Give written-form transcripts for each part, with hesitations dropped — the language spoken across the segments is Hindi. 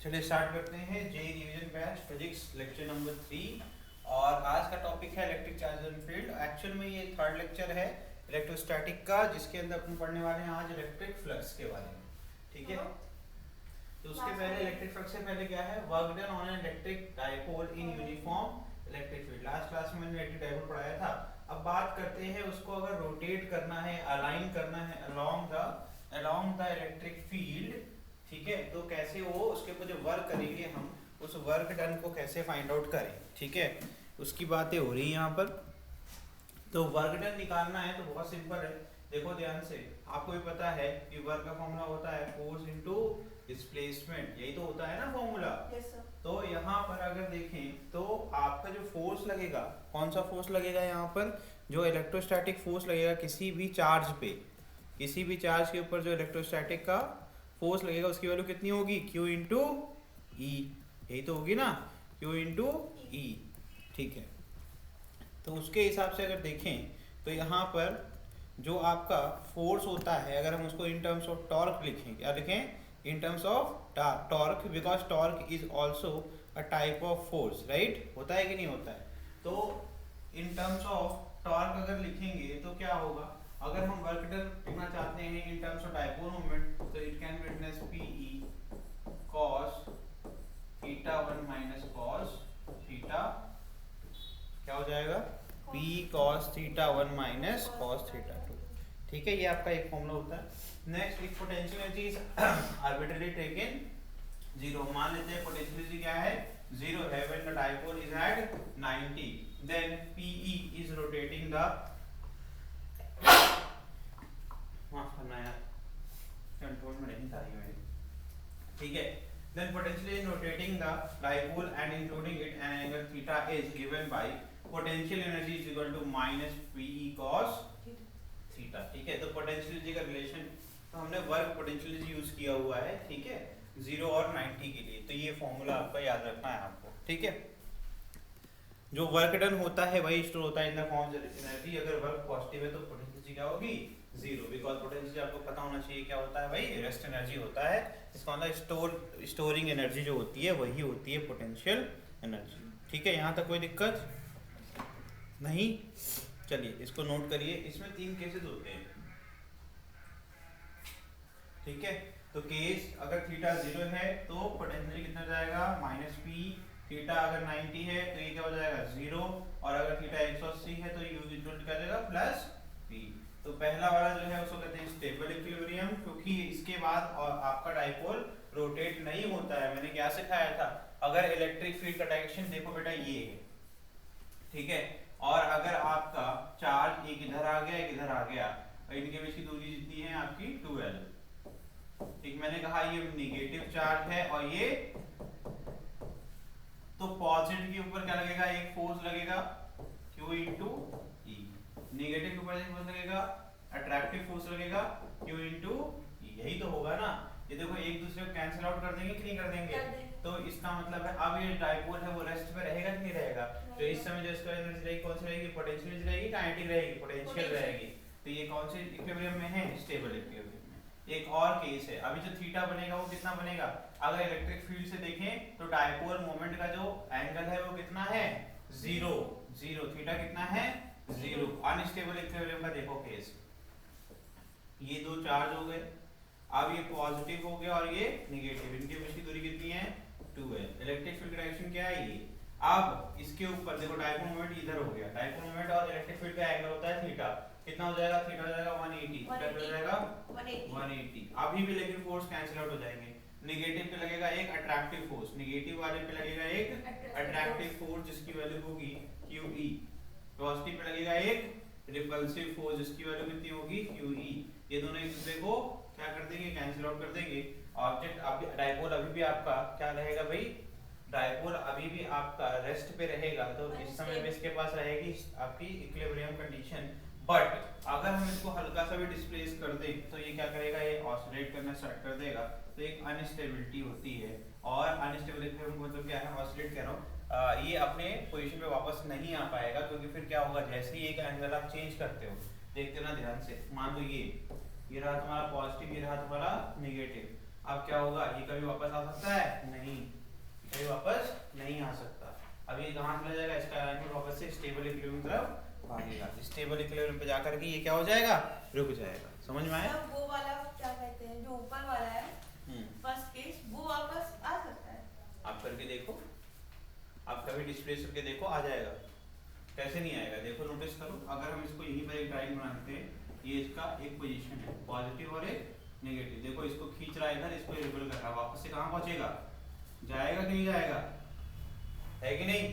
चलिए स्टार्ट करते हैं JEE revision batch physics lecture number 3। और आज का टॉपिक है electric charge and field. Actual में ये थर्ड लेक्चर है इलेक्ट्रोस्टैटिक का, जिसके अंदर अपन पढ़ने वाले हैं आज इलेक्ट्रिक फ्लक्स के बारे में। ठीक है, तो उसके पहले इलेक्ट्रिक फ्लक्स से पहले क्या है, work done on an electric dipole in uniform electric field. Last class में मैंने इलेक्ट्रिक डाइपोल पढ़ाया था। अब बात करते हैं उसको अगर रोटेट करना है, अलाइन करना है अलोंग द इलेक्ट्रिक फील्ड, ठीक है, तो कैसे वो उसके ऊपर जो वर्क करेंगे हम उस वर्क डन को कैसे फाइंड आउट करें। ठीक है, उसकी बातें हो रही है यहाँ पर। तो वर्क डन निकालना है तो बहुत सिंपल है, देखो ध्यान से। आपको भी पता है कि वर्क का फॉर्मूला होता है फोर्स इनटू डिस्प्लेसमेंट, यही तो होता है ना फॉर्मूला। yes, तो यहाँ पर अगर देखें तो आपका जो फोर्स लगेगा, कौन सा फोर्स लगेगा यहाँ पर, जो इलेक्ट्रोस्टैटिक फोर्स लगेगा किसी भी चार्ज पे, किसी भी चार्ज के ऊपर जो इलेक्ट्रोस्टैटिक का फोर्स लगेगा उसकी वैल्यू कितनी होगी, Q इंटू ई, यही तो होगी ना, Q इंटू ई। ठीक है, तो उसके हिसाब से अगर देखें तो यहाँ पर जो आपका फोर्स होता है, अगर हम उसको इन टर्म्स ऑफ टॉर्क लिखें, क्या लिखें, इन terms of torque, because torque is also a type of force, right, होता है कि नहीं होता है। तो इन टर्म्स ऑफ टॉर्क अगर लिखेंगे तो क्या होगा, अगर हम वर्क डन लिखना चाहते हैं in terms of dipole moment, तो it can be written as PE cos theta 1 minus cos theta, क्या हो जाएगा, P cos theta 1 minus cos theta 2। ठीक है, ये आपका एक फॉर्मूला होता है। Next, if potential energy is arbitrarily taken zero, मान लेते हैं पोटेंशियल एनर्जी क्या है, जीरो है, when the dipole is at 90, then PE is rotating the, माफ करना यार, कंट्रोल में नहीं था ये मेरी। ठीक है, then potentially in rotating the dipole and including it an angle theta is given by potential energy is equal to minus PE cos theta। ठीक है, तो पोटेंशियल एनर्जी का रिलेशन, तो हमने वर्क पोटेंशियल एनर्जी यूज किया हुआ है, ठीक है, 0 और 90 के लिए। तो ये फॉर्मूला आपका याद रखना है आपको। ठीक है, जो वर्क डन होता है वही स्टोर होता है in the form of energy. अगर वर्क पॉजिटिव है तो पोटेंशियल एनर्जी क्या होगी, जीरो, बिकॉज पोटेंशियल आपको पता होना चाहिए क्या होता है भाई, रेस्ट एनर्जी होता है। इसका मतलब स्टोरिंग एनर्जी जो होती है वही होती है पोटेंशियल एनर्जी। ठीक है, यहाँ तक कोई दिक्कत नहीं। चलिए इसको नोट करिए, इसमें 3 केसेस होते हैं। ठीक है, तो केस अगर थीटा 0 है तो पोटेंशियल कितना जाएगा, माइनस पी। थीटा अगर 90 है तो ये क्या हो जाएगा, 0, और अगर थीटा 180 है तो यू इक्वल क्या जाएगा, प्लस पी। तो पहला वाला जो है उसको कहते हैं स्टेबल इक्विलिब्रियम, क्योंकि इसके बाद और आपका डाइपोल रोटेट नहीं होता है। मैंने क्या सिखाया था, अगर इलेक्ट्रिक फील्ड का डायरेक्शन देखो बेटा ये है, ठीक है, और अगर आपका चार्ज एक इधर आ गया एक इधर आ गया, और इनके बीच की दूरी जितनी है आपकी 2L। ठीक, मैंने कहा ये नेगेटिव चार्ज है और ये, तो पॉजिटिव के ऊपर क्या लगेगा, एक फोर्स लगेगा Q इंटू ई, नेगेटिव के ऊपर एक फोर्स लगेगा, अट्रैक्टिव फोर्स लगेगा Q इंटू ई, यही तो होगा ना। ये देखो एक दूसरे को कैंसिल आउट कर देंगे कि नहीं कर देंगे, तो इसका मतलब है अब ये डाइपोल है वो रेस्ट पे रहेगा कि नहीं रहेगा। तो इस समय जो इसका एनर्जी रहेगी कौन सी रहेगी, पोटेंशियल एनर्जी रहेगी, काइनेटिक रहेगी, पोटेंशियल रहेगी। तो ये कौन से इक्विलिब्रियम में है, स्टेबल इक्विलिब्रियम में। एक और केस है, अभी जो थीटा बनेगा वो कितना बनेगा, अगर इलेक्ट्रिक फील्ड से देखें तो डाइपोल मोमेंट का जो एंगल है वो कितना है, 0, थीटा कितना है, 0। अनस्टेबल इक्विलिब्रियम का देखो केस, ये दो चार्ज हो गए, अब ये पॉजिटिव हो गया और ये नेगेटिव, इनके बीच की दूरी कितनी है, 2L। इलेक्ट्रिक फील्ड का डायरेक्शन क्या है, ये। अब इसके ऊपर देखो डाइपोल मोमेंट इधर हो गया, डाइपोल मोमेंट और इलेक्ट्रिक फील्ड का एंगल होता है थीटा, कितना हो जाएगा, थीटा हो जाएगा 180, थीटा हो जाएगा 180। अभी भी लेकिन फोर्स कैंसिल आउट हो जाएंगे। नेगेटिव पे लगेगा एक अट्रैक्टिव फोर्स, नेगेटिव वाले पे लगेगा एक अट्रैक्टिव फोर्स जिसकी वैल्यू होगी QE। पॉजिटिव पे लगेगा एक रिपल्सिव फोर्स जिसकी वैल्यू कितनी होगी, QE। ये दोनों एक दूसरे को क्या कर देंगे, कैंसिल आउट कर देंगे। ऑब्जेक्ट अभी डाइपोल अभी भी आपका क्या रहेगा भाई, डाइपोल अभी भी आपका रेस्ट पे रहेगा, तो इस समय में इसके पास रहेगी आपकी इक्विलिब्रियम कंडीशन। बट अगर हम इसको हल्का सा भी डिस्प्लेस कर दें तो ये क्या करेगा, ये ऑसिलेट करना स्टार्ट कर देगा, तो एक अनस्टेबिलिटी होती है। और अनस्टेबिलिटी इक्विलिब्रियम मतलब क्या है, ऑसिलेट कह रहा हूँ, ये अपने पोजीशन पे वापस नहीं आ पाएगा, क्योंकि फिर क्या होगा, जैसे ही एक एंगल आप चेंज करते हो, देखते ना ध्यान से, मान लो ये रहा तुम्हारा पॉजिटिव, ये रहा तुम्हारा नेगेटिव, अब क्या होगा, ये कभी वापस आ सकता है नहीं, तरफ भागेगा। स्टेबल इक्विलिब्रियम पे जाकर के ये क्या हो जाएगा, रुक जाएगा। समझ में आया? वो वाला क्या कहते हैं जो ऊपर वाला है फर्स्ट केस, वो वापस आ सकता है। आप करके देखो, आप कभी डिस्प्लेस करके देखो, आ जाएगा। कैसे नहीं आएगा, देखो नोटिस करो। अगर हम इसको यहीं पर एक ड्राइंग बना देते हैं, ये इसका एक पोजीशन है पॉजिटिव और एक नेगेटिव। देखो इसको खींच रहा है इधर, इसको रिपल कर रहा है, वापस से कहाँ पहुंचेगा, जाएगा कि नहीं जाएगा, है कि नहीं?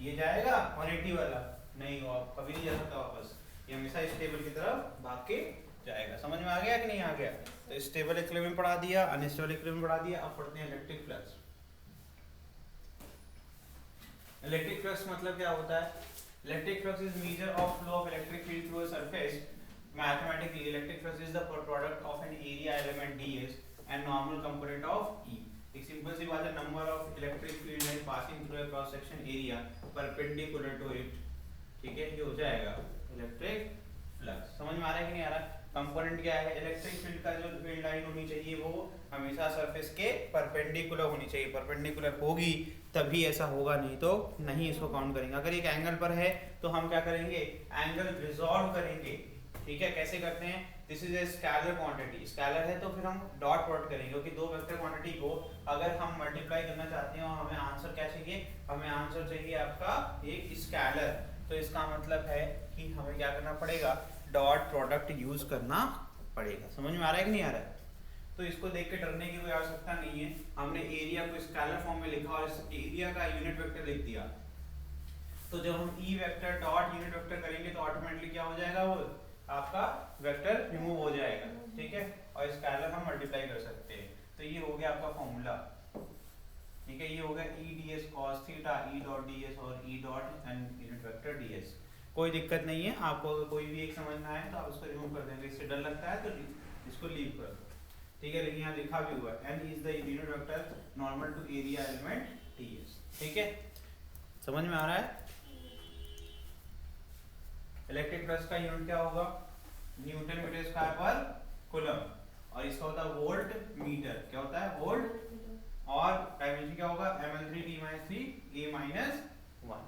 ये जाएगा 180 वाला नहीं, वो कभी नहीं जा सकता वापस, ये हमेशा स्टेबल की तरफ भाग के जाएगा। समझ में आ गया कि नहीं आ गया? तो स्टेबल इक्विलिब्रियम पढ़ा दिया, अनस्टेबल इक्विलिब्रियम पढ़ा दिया। अब पढ़ते हैं इलेक्ट्रिक फ्लक्स। इलेक्ट्रिक फ्लक्स मतलब क्या होता है? Electric flux is measure of flow of electric field through a surface. Mathematically electric flux is the product of an area element ds and normal component of E। एक सिंपल सी बात है, number of electric field line passing through a cross section area perpendicular to it, ठीक है, ये हो जाएगा इलेक्ट्रिक फ्लक्स। समझ में आ रहा है कि नहीं आ रहा? कंपोनेंट क्या है? इलेक्ट्रिक फील्ड का जो फील्ड लाइन होनी चाहिए वो हमेशा सरफेस के परपेंडिकुलर होनी चाहिए। परपेंडिकुलर होगी तभी ऐसा होगा, नहीं तो नहीं इसको काउंट करेंगे। अगर एक एंगल पर है तो हम क्या करेंगे, एंगल रिजॉल्व करेंगे, ठीक है। कैसे करते हैं? This is a scalar quantity, scalar है तो फिर हम डॉट प्रोडक्ट करेंगे, क्योंकि दो वेक्टर क्वांटिटी को अगर हम मल्टीप्लाई करना चाहते हैं और हमें आंसर क्या चाहिए, हमें आंसर चाहिए आपका एक स्केलर, तो इसका मतलब है कि हमें क्या करना पड़ेगा, डॉट प्रोडक्ट यूज करना पड़ेगा। समझ में आ रहा है कि नहीं आ रहा है? तो इसको देख के डरने की कोई आवश्यकता नहीं है। हमने एरिया को स्केलर फॉर्म में लिखा और इस एरिया का यूनिट वेक्टर लिख दिया, तो जब हम E vector dot unit vector करेंगे तो ऑटोमेटिकली क्या हो जाएगा, वो आपका वेक्टर रिमूव हो जाएगा, ठीक है। और स्केलर हम मल्टीप्लाई कर सकते हैं। तो ये हो गया आपका फॉर्मूला, ठीक है। ये हो गया E D S cos theta, E dot D S और E dot and unit vector D S. कोई दिक्कत नहीं है, आपको अगर कोई भी एक समझ में आए तो आप उसको रिमूव कर देंगे। इससे डर लगता है तो इसको लीव कर दो, ठीक है। लेकिन यहाँ लिखा भी हुआ है n is the unit vector normal to area element d s, ठीक है। समझ में आ रहा है? इलेक्ट्रिक फ्लक्स का यूनिट क्या होगा, Newton metre square per coulomb, और इसका होता है वोल्ट मीटर, क्या होता है, वोल्ट, और डायमेंशन क्या होगा, ml3 t-3 a-1।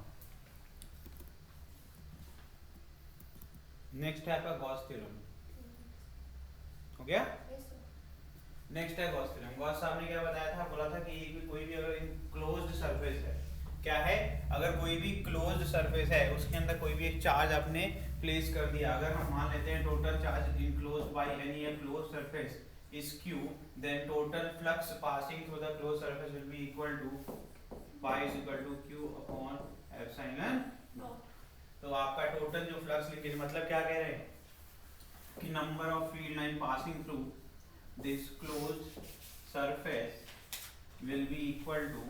नेक्स्ट है आपका गॉस थ्योरम, हो गया। नेक्स्ट है गॉस थ्योरम। गॉस साहब ने क्या बताया था, बोला था कि कोई भी अगर इनक्लोज्ड सरफेस है, क्या है, अगर कोई भी क्लोज्ड सरफेस है उसके अंदर कोई भी एक चार्ज आपने प्लेस कर दिया, अगर हम मान लेते हैं total charge enclosed by any a closed surface is q, then total flux passing through the closed surface will be equal to phi is equal to q upon epsilon naught। तो आपका टोटल जो फ्लक्स लिंकेज, मतलब क्या कह रहे हैं कि number of field line passing through this closed surface will be equal to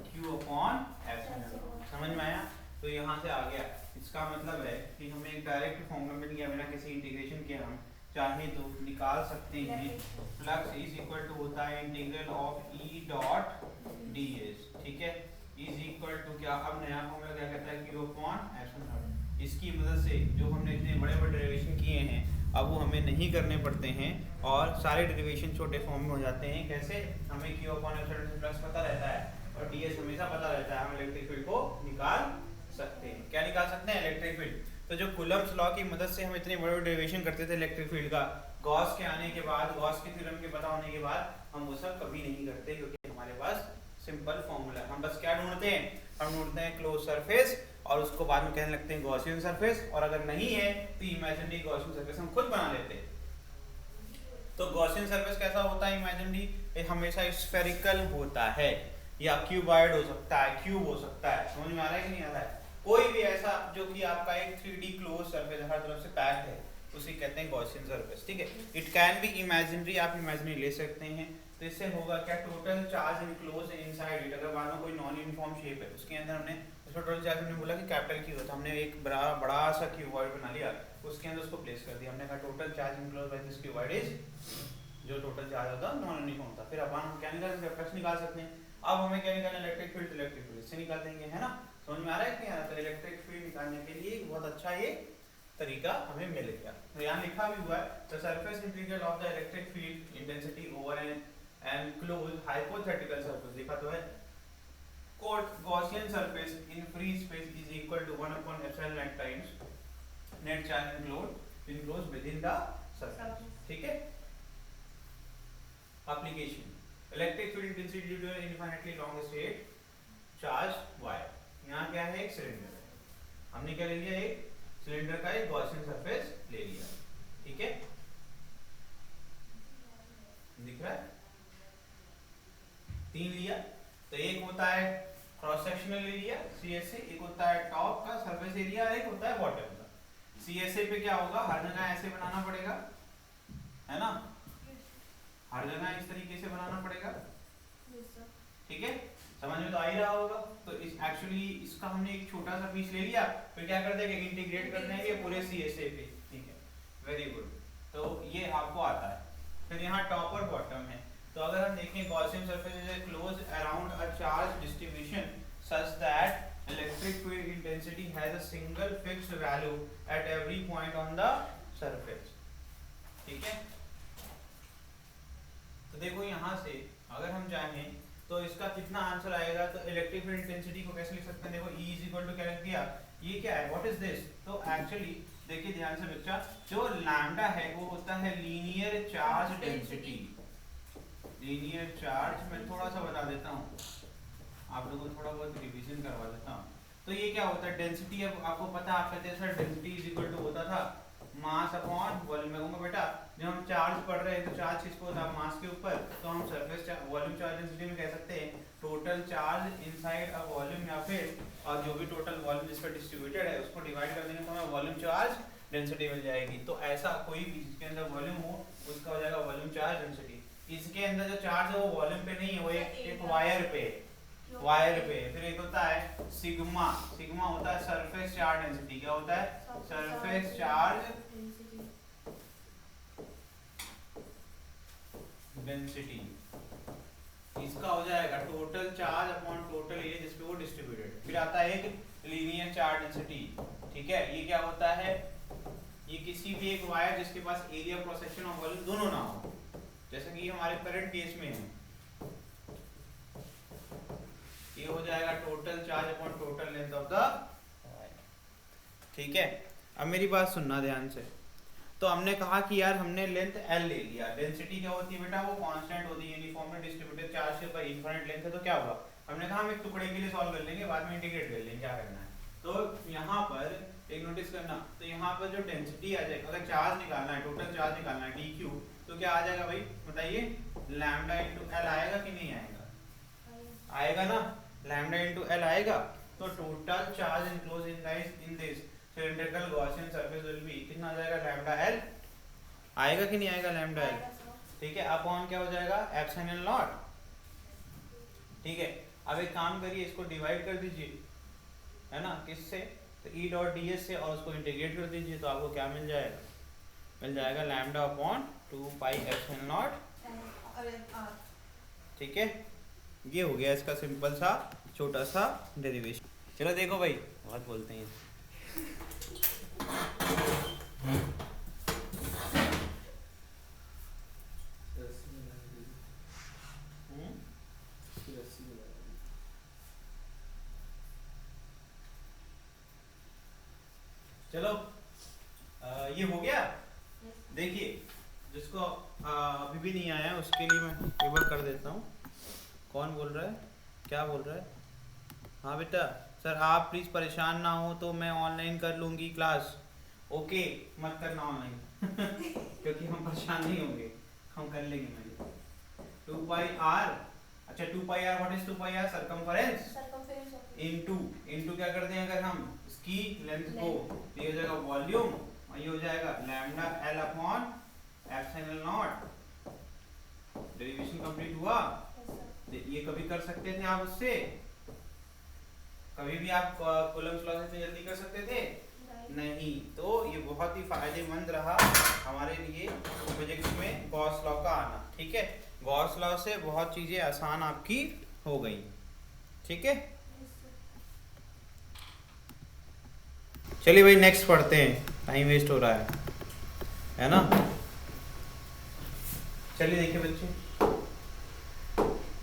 q upon epsilon naught। समझ में आया? तो यहाँ से आ गया, इसका मतलब है कि हमें एक डायरेक्ट फॉर्मूला मिल गया, बिना किसी इंटीग्रेशन के हम चाहे तो निकाल सकते हैं। फ्लक्स इज इक्वल टू होता है integral of E dot D s, ठीक है, इज इक्वल टू क्या, अब नया फॉर्मूला क्या कहता है, क्यू अपॉन एप्सिलॉन नॉट। इसकी मदद से जो हमने इतने बड़े बड़े डेरिवेशन किए हैं अब वो हमें नहीं करने पड़ते हैं और सारे डेरिवेशन छोटे फॉर्म में हो जाते हैं। कैसे, हमें क्यू अपॉन एप्सिलॉन से फ्लक्स पता रहता है और डी एस हमेशा पता रहता है, हम इलेक्ट्रिक फील्ड को निकाल सकते हैं। क्या निकाल सकते हैं, इलेक्ट्रिक फील्ड। तो जो कूलम्स लॉ की मदद से हम इतने बड़े बड़े डेरिवेशन करते थे इलेक्ट्रिक फील्ड का, गॉस के आने के बाद, गॉस के थ्योरम के पता होने के बाद हम वो सब कभी नहीं करते, क्योंकि हमारे पास सिंपल फॉर्मूला है। हम बस क्या ढूंढते हैं, हम ढूंढते हैं क्लोज सरफेस और उसको बाद में कहने लगते हैं गॉसियन सरफेस, और अगर नहीं है तो इमेजिनरी गॉसियन सरफेस हम खुद बना लेते हैं। तो गॉसियन सरफेस कैसा होता है इमेजिनरी, हमेशा स्फेरिकल होता है या क्यूबॉइड हो सकता है, क्यूब हो सकता है। समझ में आ रहा है कि नहीं आ रहा है? कोई भी ऐसा जो कि आपका एक 3D क्लोज सरफेस हर तरफ से पैक्ड है उसे कहते हैं गॉसियन सरफेस, ठीक है। इट कैन बी इमेजिनरी, आप इमेजिनरी ले सकते हैं। तो इससे होगा क्या, total charge enclose inside it. अगर मान लो कोई नॉन यूनिफॉर्म शेप है, उसके अंदर हमने उसका टोटल चार्ज, हमने बोला कि कैपिटल क्यू होता है, हमने एक बड़ा सा क्यूबॉइड बना लिया, उसके अंदर उसको प्लेस कर दिया, हमने कहा total charge enclose by this cuboid is, जो टोटल चार्ज होता है नॉन यूनिफॉर्म था। फिर अपन हम क्या निकाल सकते हैं, फ्लक्स निकाल सकते हैं। अब हमें क्या निकालना, इलेक्ट्रिक फील्ड, इलेक्ट्रिक फील्ड इससे निकाल देंगे, है ना। समझ में आ रहा है कि तो इलेक्ट्रिक फील्ड निकालने के लिए बहुत अच्छा ये तरीका हमें मिल गया। तो यहाँ लिखा भी हुआ है, the surface integral of the electric field intensity over an close hypothetical surface, लिखा तो है Gaussian surface in free space is equal to 1 upon epsilon naught times net charge enclosed within the surface. ठीक है. Application: electric field intensity due to an infinitely long straight charge wire. यहाँ क्या है? एक सिलेंडर है. हमने क्या ले लिया? एक सिलेंडर का एक गॉसियन सरफेस ले लिया. ठीक है, दिख रहा है? 3 लिया. तो एक होता है क्रॉस सेक्शनल एरिया CSA, एक होता है टॉप का सरफेस एरिया, एक होता है बॉटम का. CSA पे क्या होगा? हर जगह ऐसे बनाना पड़ेगा, है ना? हर जगह इस तरीके से बनाना पड़ेगा. ठीक है, समझ में तो आ ही रहा होगा. तो इस एक्चुअली इसका हमने एक छोटा सा पीस ले लिया, फिर क्या कर देंगे? इंटीग्रेट कर देंगे पूरे CSA पे. ठीक है, वेरी गुड. तो ये आपको आता है. फिर यहाँ टॉप और बॉटम है. तो अगर हम देखें Gaussian surface is close around a charge distribution such that electric field intensity has a single fixed value at every point on the surface. ठीक है, तो देखो यहाँ से अगर हम चाहें तो इसका कितना आंसर आएगा. तो इलेक्ट्रिक फील्ड इंटेंसिटी को कैसे लिख सकते हैं? देखो E इज इक्वल टू क्या लिख दिया? ये क्या है? What is this? तो एक्चुअली देखिए ध्यान से बच्चा, जो लैम्डा है वो होता है linear charge density. Linear charge मैं थोड़ा सा बता देता हूँ, आप लोगों को थोड़ा बहुत रिवीजन करवा देता हूँ. तो ये क्या होता है? डेंसिटी. अब आपको पता, आप कहते हैं sir density is equal to होता था मास अपॉन वॉल्यूम. मैं कहूँगा बेटा जब हम चार्ज पढ़ रहे हैं तो चार्ज किसको होता है? मास के ऊपर. तो हम सरफेस वॉल्यूम चार्ज डेंसिटी में कह सकते हैं total charge inside a volume, या फिर और जो भी टोटल वॉल्यूम जिस पर डिस्ट्रीब्यूटेड है उसको डिवाइड कर देंगे तो हमें वॉल्यूम चार्ज डेंसिटी मिल जाएगी. तो ऐसा कोई भी जिसके अंदर वॉल्यूम हो उसका हो जाएगा वॉल्यूम चार्ज डेंसिटी. इसके अंदर जो चार्ज है वो वॉल्यूम पे नहीं है, वो एक वायर पे. फिर एक होता है सिग्मा. सिग्मा होता है सरफेस चार्ज डेंसिटी. क्या होता है? Surface charge density. इसका हो जाएगा total charge upon total area जिस पे वो डिस्ट्रीब्यूटेड. फिर आता है एक लीनियर चार्ज डेंसिटी. ठीक है, ये क्या होता है? ये किसी भी एक वायर जिसके पास एरिया क्रॉस सेक्शन और वॉल्यूम दोनों ना हो, जैसे कि हमारे करंट केस में है. ये हो जाएगा total charge upon total length of the wire. ठीक है, अब मेरी बात सुनना ध्यान से. तो हमने कहा कि यार हमने लेंथ L ले लिया. डेंसिटी क्या होती है बेटा? वो कांस्टेंट होती है. यूनिफॉर्मली डिस्ट्रीब्यूटेड चार्ज के ऊपर इनफिनिट लेंथ है. तो क्या होगा? हमने कहा हम एक टुकड़े के लिए सॉल्व कर लेंगे, बाद में इंटीग्रेट कर लेंगे, क्या करना है. तो यहाँ पर एक नोटिस करना, तो यहाँ पर जो डेंसिटी आ जाएगा, अगर चार्ज निकालना है, टोटल चार्ज निकालना है dq, तो क्या आ जाएगा भाई बताइए? लैम्डा इंटू L आएगा कि नहीं आएगा? आएगा ना, लैम्डा इंटू L आएगा. तो total charge enclose in this cylindrical Gaussian surface will B कितना आ जाएगा? लैम्डा L आएगा कि नहीं आएगा? Lambda L. ठीक है, अपॉन क्या हो जाएगा? Epsilon not. ठीक है, अब एक काम करिए, इसको डिवाइड कर दीजिए, है ना, किससे? तो E डॉट ds से, और उसको इंटीग्रेट कर दीजिए. तो आपको क्या मिल जाएगा? मिल जाएगा lambda upon 2 pi epsilon not. ठीक है, ये हो गया इसका सिंपल सा छोटा सा डेरिवेशन. चलो देखो भाई, बहुत बोलते हैं. चलो ये हो गया. देखिए जिसको अभी भी नहीं आया उसके लिए मैं एक बार कर देता हूँ. कौन बोल रहा है? क्या बोल रहा है? हाँ बेटा, सर आप प्लीज़ परेशान ना हो तो मैं ऑनलाइन कर लूँगी क्लास. ओके, मत करना ऑनलाइन क्योंकि हम परेशान नहीं होंगे, हम कर लेंगे. 2 पाई आर. अच्छा 2 pi R, what is 2 pi R? Circumference into क्या करते हैं अगर हम इसकी लेंथ को, ये हो जाएगा वॉल्यूम और ये हो जाएगा lambda L upon epsilon not. Derivation complete हुआ. ये कभी कर सकते थे आप उससे, कभी भी आप कूलम्ब्स लॉ से जल्दी कर सकते थे नहीं. तो ये बहुत ही फायदेमंद रहा हमारे लिए फिजिक्स में गॉस लॉ का आना. ठीक है, गॉस लॉ से बहुत चीजें आसान आपकी हो गई. ठीक है, चलिए भाई नेक्स्ट पढ़ते हैं, टाइम वेस्ट हो रहा है ना. चलिए देखिए बच्चे,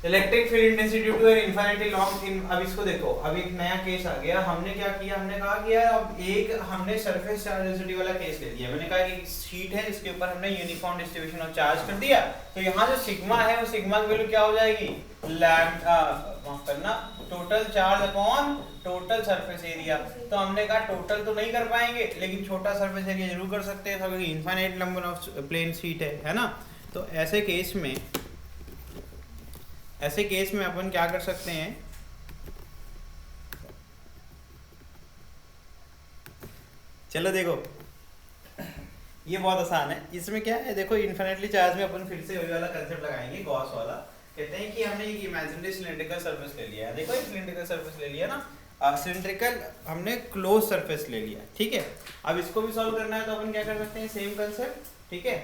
electric field intensity due to an infinitely long in. अब इसको देखो, अब एक नया केस आ गया। हमने क्या किया, हमने कहा कि यार अब एक हमने सरफेस चार्ज डेंसिटी वाला केस ले लिया। मैंने कहा कि शीट है जिसके ऊपर हमने यूनिफॉर्म डिस्ट्रीब्यूशन ऑफ चार्ज कर दिया, तो यहाँ जो सिग्मा है वो सिग्मा की वैल्यू क्या हो जाएगी, माफ करना, total charge upon total surface area. तो हमने कहा टोटल तो नहीं कर पाएंगे लेकिन छोटा सरफेस एरिया जरूर कर सकते हैं क्योंकि infinite number of plane sheet है ना। तो ऐसे केस में अपन क्या कर सकते हैं, चलो देखो ये बहुत आसान है। इसमें क्या है, देखो इनफिनिटली चार्ज में अपन फिर से वही वाला कंसेप्ट लगाएंगे, गॉस वाला। कहते हैं कि हमने एक इमेजिनरी सिलिंड्रिकल सरफेस ले लिया है। देखो एक सिलिंड्रिकल सरफेस ले लिया ना, सिलिंड्रिकल हमने क्लोज सरफेस ले लिया, ठीक है। अब इसको भी सॉल्व करना है तो अपन क्या कर सकते हैं, सेम कंसेप्ट, ठीक है।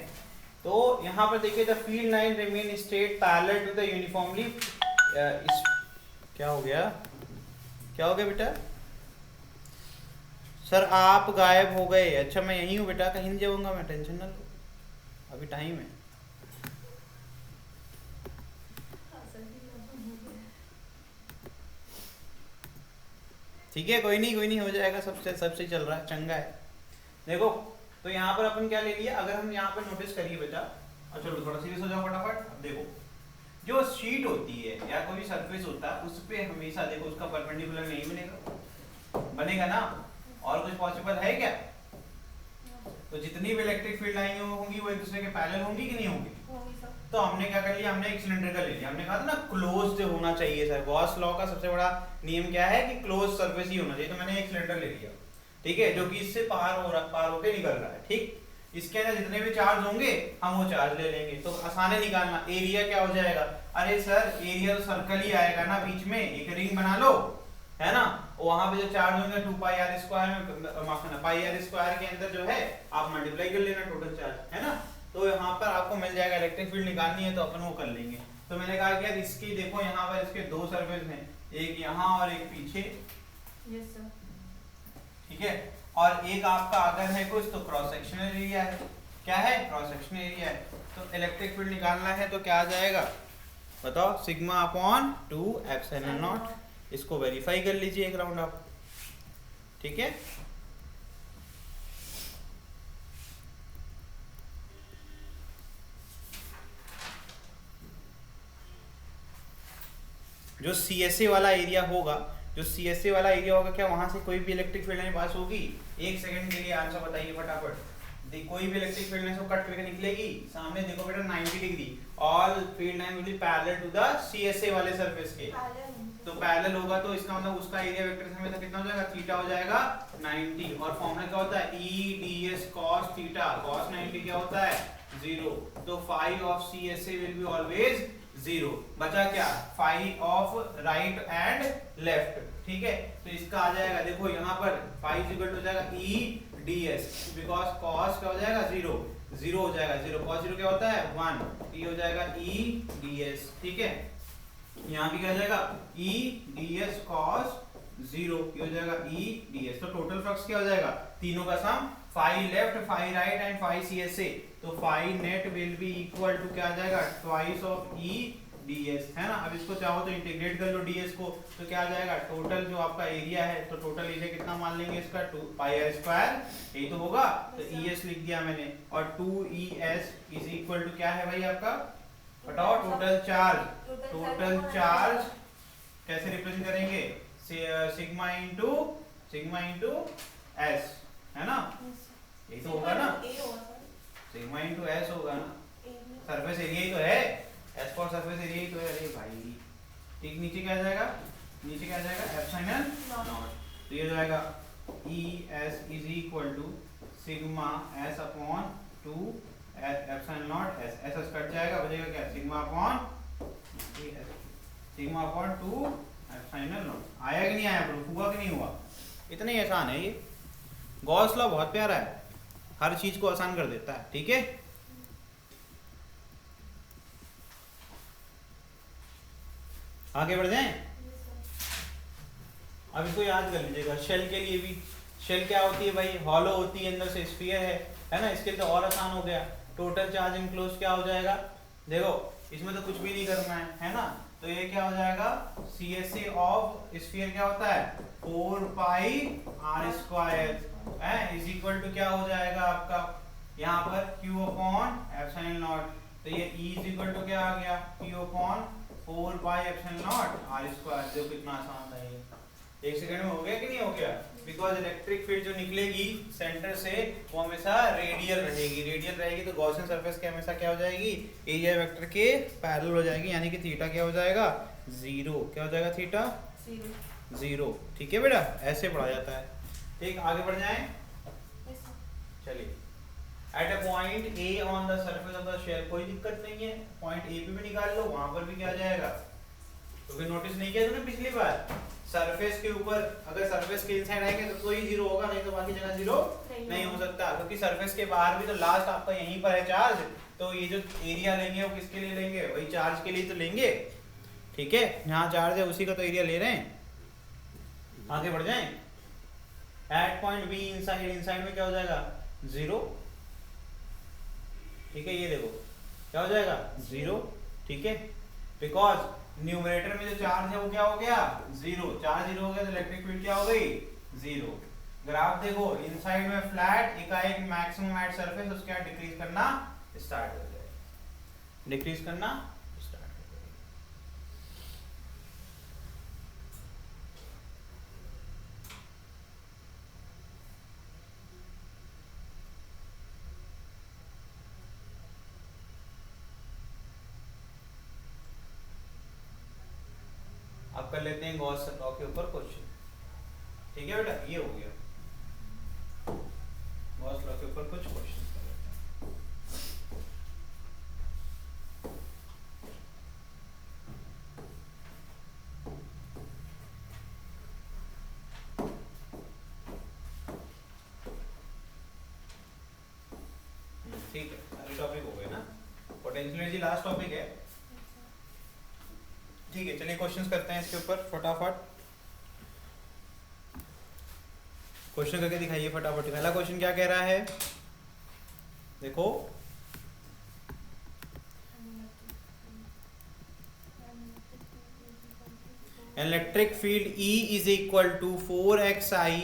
तो यहाँ पर देखिए the field line remain straight parallel to the uniformly, क्या हो गया बेटा, सर आप गायब हो गए। अच्छा मैं यहीं हूँ बेटा, कहीं नहीं जाऊंगा मैं, टेंशन ना लो, अभी टाइम है। ठीक है, कोई नहीं हो जाएगा, सबसे चल रहा है, चंगा है। देखो तो यहाँ पर अपन क्या ले लिया, अगर हम यहाँ पर नोटिस करिए बेटा, और चलो थोड़ा सीरियस हो जाओ फटाफट। अब देखो जो शीट होती है या कोई सरफेस होता है उस पे हमेशा देखो उसका परपेंडिकुलर नहीं बनेगा ना, और कुछ पॉसिबल है क्या? तो जितनी भी इलेक्ट्रिक फील्ड लाइन होंगी वो एक दूसरे के पैरेलल होंगी कि नहीं होंगी? तो हमने क्या कर लिया, हमने एक सिलिंड्रिकल ले लिया। हमने कहा था ना क्लोज्ड होना चाहिए सर, गॉस लॉ का सबसे बड़ा नियम क्या है कि क्लोज सरफेस ही होना चाहिए। तो मैंने एक सिलेंडर ले लिया, ठीक है, जो कि इससे पार होके निकल रहा है, ठीक। इसके अंदर जितने भी चार्ज होंगे हम वो चार्ज ले लेंगे। तो आसान है निकालना। एरिया क्या हो जाएगा, अरे सर एरिया तो सर्कल ही आएगा ना, बीच में एक रिंग बना लो, है ना। वहां पे जो चार्ज होंगे 2πr² में, माफ करना, πr² के अंदर जो है आप मल्टीप्लाई कर लेना टोटल चार्ज, है ना। तो यहाँ पर आपको मिल जाएगा। इलेक्ट्रिक फील्ड निकालनी है तो अपन वो कर लेंगे। तो मैंने कहा कि यार इसकी देखो यहाँ पर इसके दो सरफेस हैं, एक यहाँ और एक पीछे, यस सर, ठीक है। और एक आपका अगर है कुछ तो क्रॉस सेक्शनल एरिया है। क्या है? क्रॉस सेक्शनल एरिया है। तो इलेक्ट्रिक फील्ड निकालना है तो क्या आ जाएगा बताओ, सिग्मा अपॉन 2 एप्सिलॉन नॉट। इसको वेरीफाई कर लीजिए एक राउंड आप, ठीक है। जो CSA वाला एरिया होगा, क्या वहां से कोई भी इलेक्ट्रिक फील्ड लाइन पास होगी? एक सेकंड के लिए आंसर बताइए फटाफट। कोई भी इलेक्ट्रिक फील्ड लाइन कट करके निकलेगी सामने, देखो बेटा 90 degree. All field line will be parallel to the CSA वाले सरफेस के। तो पैरेलल होगा तो इसका मतलब उसका एरिया वेक्टर हमेशा कितना हो जाएगा, थीटा हो जाएगा 90। और फॉर्मूला क्या होता है, EDS cos थीटा। cos 90 क्या होता है, 0। तो phi of CSA will be always 0। बचा क्या, phi of right and left, ठीक है। तो इसका आ जाएगा, देखो यहाँ पर फाई इक्वल हो जाएगा EDS, बिकॉज cos क्या हो जाएगा, 0 हो जाएगा, 0 cos 0 क्या होता है 1, ये हो जाएगा EDS, ठीक है। यहाँ भी क्या हो जाएगा EDS cos 0, ये हो जाएगा EDS। तो टोटल फ्लक्स क्या हो जाएगा, तीनों का sum, phi left, phi right and phi CSA। तो phi net will be equal to क्या आ जाएगा, ट्वाइस ऑफ EDS, है ना। अब इसको चाहो तो इंटीग्रेट कर लो DS को, तो क्या आ जाएगा, टोटल जो आपका एरिया है, तो टोटल एरिया कितना मान लेंगे इसका, 2πr², यही तो होगा। तो ES लिख दिया मैंने, और 2ES इज इक्वल टू क्या है भाई आपका, बताओ, टोटल चार्ज कैसे रिप्रेजेंट करेंगे, सिग्मा इंटू S, है ना। यही तो होगा ना, सिग्मा इंटू S होगा ना, सरफेस एरिया ही तो है, S फॉर सरफेस एरिया ही तो है। अरे भाई ठीक, नीचे क्या आ जाएगा, एप्सिलॉन नॉट। तो ये हो जाएगा ES is equal to sigma S upon 2 epsilon naught S। S cut जाएगा, बचेगा क्या, सिग्मा अपॉन 2 एप्सिलॉन नॉट। आया कि नहीं आया, प्रूफ हुआ कि नहीं हुआ? इतना ही आसान है ये। गॉस लॉ बहुत प्यारा है, हर चीज को आसान कर देता है, ठीक है। आगे बढ़ जाएं। अब इसको याद कर लीजिएगा। शेल के लिए भी, शेल क्या होती है भाई, हॉलो होती है, अंदर से स्फीयर है ना। इसके लिए तो और आसान हो गया। टोटल चार्ज इनक्लोज क्या हो जाएगा, देखो इसमें तो कुछ भी नहीं करना है ना। तो ये क्या हो जाएगा, CSA ऑफ स्फीयर क्या होता है 4 पाई r स्क्वायर है इज इक्वल टू क्या हो जाएगा आपका यहाँ पर q अपॉन एप्सिलॉन नॉट। तो ये E इज इक्वल टू क्या आ गया q अपॉन 4 पाई एप्सिलॉन नॉट r स्क्वायर। देखो कितना आसान था ये, एक सेकंड में हो गया कि नहीं हो गया। बिकॉज इलेक्ट्रिक फील्ड जो निकलेगी सेंटर से वो हमेशा रेडियल रहेगी, रेडियल रहेगी तो गॉसियन सरफेस के हमेशा क्या हो जाएगी एरिया वेक्टर के पैरेलल हो जाएगी, यानी कि थीटा क्या हो जाएगा 0। क्या हो जाएगा थीटा 0। ठीक है बेटा, ऐसे पढ़ा जाता है। ठीक, आगे बढ़ जाएं। चलिए, at a point A on the surface of the shell, कोई दिक्कत नहीं है, पॉइंट ए पे भी निकाल लो, वहां पर भी क्या आ जाएगा। तो फिर नोटिस नहीं किया तूने पिछली बार, सरफेस के ऊपर अगर सरफेस के इनसाइड आएंगे तो ही जीरो होगा, नहीं तो बाकी जगह जीरो नहीं हो सकता, क्योंकि सरफेस के बाहर भी तो लास्ट आपका यहीं पर है चार्ज। तो ये जो एरिया लेंगे वो किसके लिए लेंगे, वही चार्ज के लिए तो लेंगे। ठीक है, यहाँ चार्ज है उसी का तो एरिया ले रहे हैं। आगे बढ़ जाएं। At point B inside, inside में क्या हो जाएगा 0। ठीक है, ये देखो क्या हो जाएगा 0। ठीक है, बिकॉज न्यूमरेटर में जो चार्ज है वो क्या हो गया 0, चार्ज 0 हो गया तो इलेक्ट्रिक फील्ड क्या हो गई 0। ग्राफ देखो, इनसाइड में फ्लैट, एकाएक मैक्सिमम एट सरफेस, उसके बाद डिक्रीज करना स्टार्ट हो जाएगा, डिक्रीज करना स्टार्ट हो जाएगा। अब कर लेते हैं गॉस लॉ के ऊपर क्वेश्चन। ठीक है बेटा, ये हो गया गॉस लॉ के ऊपर कुछ क्वेश्चन कर लेते हैं। ठीक है, सारे टॉपिक हो गए ना, पोटेंशियल एनर्जी लास्ट टॉपिक है। ठीक है, चलिए क्वेश्चंस करते हैं इसके ऊपर फटाफट। क्वेश्चन करके दिखाइए फटाफट। पहला क्वेश्चन क्या कह रहा है, देखो electric field E is equal to 4xi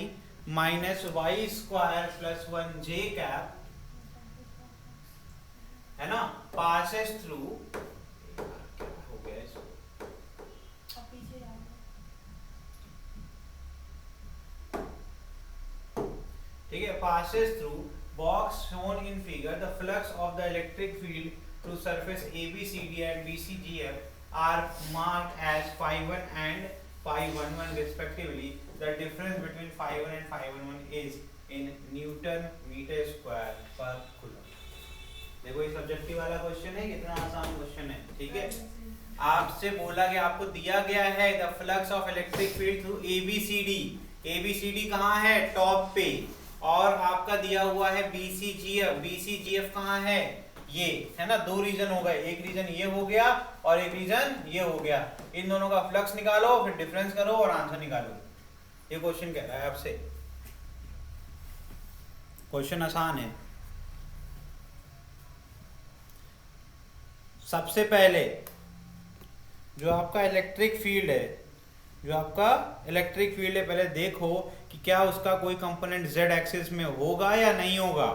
minus y square plus 1j cap, है ना, पासेस थ्रू, हो गया इसको, ठीक है, passes through box shown in figure, the flux of the electric field through surface ABCD and BCGF are marked as phi1 and phi11 respectively. The difference between phi1 and phi11 is in Newton meter square per coulomb. देखो ये सब्जेक्टिव वाला क्वेश्चन है, कितना आसान क्वेश्चन है। ठीक है, आपसे बोला गया, आपको दिया गया है the flux of electric field through ABCD। ABCD कहाँ है टॉप पे, और आपका दिया हुआ है BCGF। BCGF कहाँ है, ये है ना, दो रीजन हो गए, एक रीजन ये हो गया और एक रीजन ये हो गया। इन दोनों का फ्लक्स निकालो, फिर डिफरेंस करो और आंसर निकालो। ये क्वेश्चन कह रहा है आपसे, क्वेश्चन आसान है। सबसे पहले जो आपका इलेक्ट्रिक फील्ड है, जो आपका इलेक्ट्रिक फील्ड है, पहले देखो कि क्या उसका कोई कंपोनेंट z एक्सिस में होगा या नहीं होगा।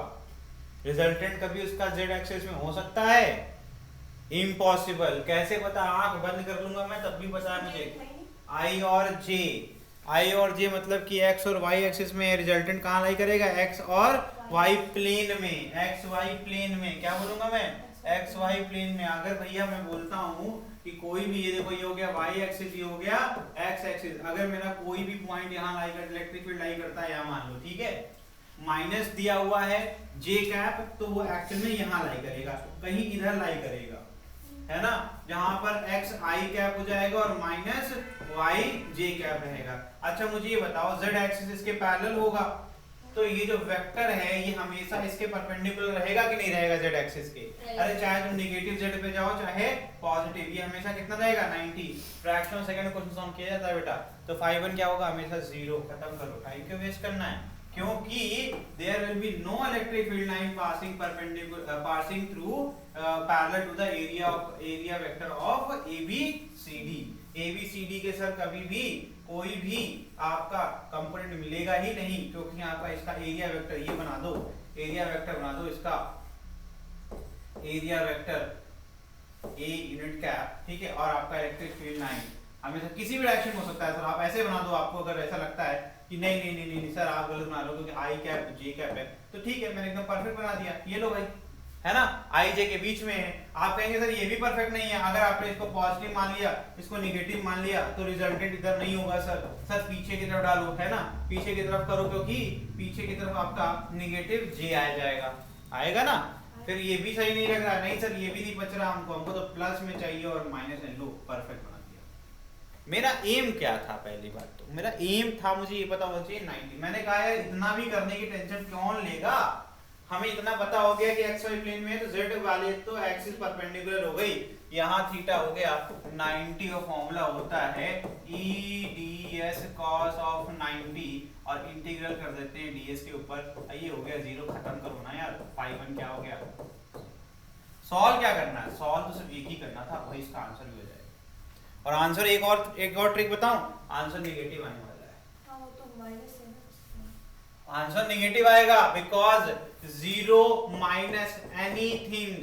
रिजल्टेंट कभी उसका z एक्सिस में हो सकता है, इम्पॉसिबल। कैसे पता, आंख बंद कर लूंगा मैं तब भी पता है मुझे। I और J मतलब कि x और y एक्सिस में, रिजल्टेंट कहाँ लाई करेगा, x और y प्लेन में, x y प्लेन में। क्या बोलूंगा मैं, x y प्लेन में। अगर भैया मैं बोलता हूँ कि कोई भी, ये देखो ये हो गया y एक्सिस, ये हो गया x एक्सिस, अगर मेरा कोई भी पॉइंट यहाँ लाई कर, इलेक्ट्रिक फील्ड लाई करता है यहाँ मान लो, ठीक है, माइनस दिया हुआ है j कैप, तो वो एक्चुअल में यहाँ लाई करेगा, कहीं इधर लाई करेगा, है ना, जहां पर x i कैप हो जाएगा और माइनस y j कैप रहेगा। अच्छा मुझे ये बताओ, z एक्सिस इसके पैरेलल होगा, तो ये जो वेक्टर है ये हमेशा इसके परपेंडिकुलर रहेगा कि नहीं रहेगा z एक्सिस के। अरे चाहे तुम नेगेटिव z पे जाओ चाहे पॉजिटिव, ये हमेशा कितना रहेगा 90। फ्रैक्शन सेकंड क्वेश्चन सॉल्व किया जाता है बेटा, तो phi1 क्या होगा हमेशा 0। खत्म करो, टाइम क्यों वेस्ट करना है, क्योंकि there will be no electric field line passing perpendicular passing through parallel to the area vector of ABCD। ABCD के सर कभी भी कोई भी आपका कंपोनेंट मिलेगा ही नहीं, क्योंकि यहाँ का इसका एरिया वेक्टर ये बना दो, एरिया वेक्टर बना दो इसका area vector A unit cap, ठीक है, और आपका इलेक्ट्रिक फील्ड लाइन हमेशा किसी भी डायरेक्शन में हो सकता है सर। आप ऐसे बना दो, आपको अगर ऐसा लगता है कि नहीं सर आप गलत बना लो क्योंकि आई कैप जे कैप है, तो ठीक है मैंने एकदम परफेक्ट बना दिया। ये लो भाई, है ना, आई जे के बीच में है। आप कहेंगे सर ये भी परफेक्ट नहीं है, अगर आपने इसको पॉजिटिव मान लिया, इसको निगेटिव मान लिया, तो रिजल्टेंट इधर नहीं होगा सर। सर पीछे की तरफ डालो, है ना, पीछे की तरफ करो, क्योंकि पीछे की तरफ आपका निगेटिव जे आ जाएगा, आएगा ना। फिर ये भी सही नहीं लग रहा, नहीं सर ये भी नहीं बच रहा हमको तो प्लस में चाहिए और माइनस में, लो परफेक्ट बना दिया। मेरा एम क्या था, पहली बात तो मेरा एम था, मुझे ये पता होना चाहिए 90। मैंने कहा है इतना भी करने की टेंशन कौन लेगा, हमें इतना पता हो गया कि एक्स वाई प्लेन में तो जेड वाले तो एक्सिस परपेंडिकुलर हो गई, यहाँ थीटा हो गया 90 का फॉर्मूला होता है EDS cos ऑफ 90 और इंटीग्रल कर देते हैं ds के ऊपर। ये हो गया 0, खत्म करो ना यार, फाई 1 क्या हो गया। सॉल्व क्या करना है, सॉल्व तो सिर्फ एक ही करना था, वही इसका आंसर भी हो जाएगा। और आंसर एक और ट्रिक बताऊं, आंसर नेगेटिव आने वाला है। हाँ वो तो माइनस है ना, आंसर नेगेटिव आएगा बिकॉज 0 माइनस एनीथिंग,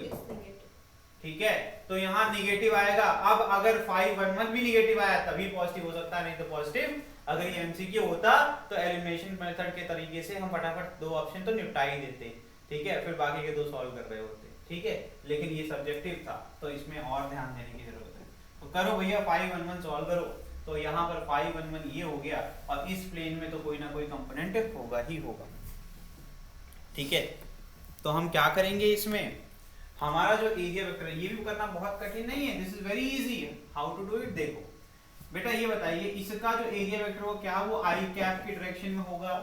ठीक है, तो यहाँ नेगेटिव आएगा। अब अगर 511 भी नेगेटिव आया तभी पॉजिटिव हो सकता है, नहीं तो पॉजिटिव। अगर ये एमसीक्यू होता तो एलिमिनेशन मेथड के तरीके से हम फटाफट 2 ऑप्शन तो निपटा ही देते, ठीक है, फिर बाकी के 2 सॉल्व कर रहे होते, ठीक है, लेकिन ये सब्जेक्टिव था तो इसमें और ध्यान देने की जरूरत है। तो करो भैया 511 सॉल्व करो, तो यहाँ पर 511 ये हो गया, और इस प्लेन में तो कोई ना कोई कंपोनेंट होगा ही होगा, ठीक है। तो हम क्या करेंगे, इसमें हमारा जो एरिया वेक्टर है, ये भी करना बहुत कठिन नहीं है, this is very easy. How to do it, देखो बेटा ये बताइए, इसका जो एरिया वेक्टर हो क्या वो आई कैप की डायरेक्शन में होगा,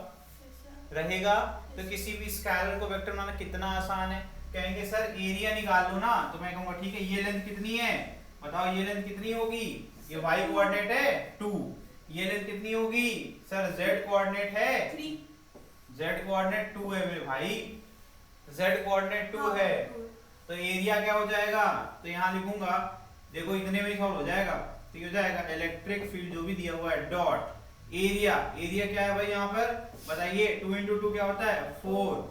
रहेगा। तो किसी भी स्केलर को वेक्टर बनाना कितना आसान है, कहेंगे सर एरिया निकाल लो ना, तो मैं कहूंगा ठीक है ये लेंथ कितनी है, बताओ ये लेंथ कितनी होगी, ये y कोऑर्डिनेट है 2, ये लेंथ कितनी होगी सर, z कोऑर्डिनेट है 3, z कोऑर्डिनेट 2 है मेरे भाई, z कोऑर्डिनेट 2 है, तो एरिया क्या हो जाएगा, तो यहाँ लिखूंगा, देखो इतने में सॉल्व हो जाएगा, तो हो जाएगा इलेक्ट्रिक फील्ड जो भी दिया हुआ है डॉट एरिया, एरिया क्या है भाई यहाँ पर बताइए, 2 × 2 क्या होता है 4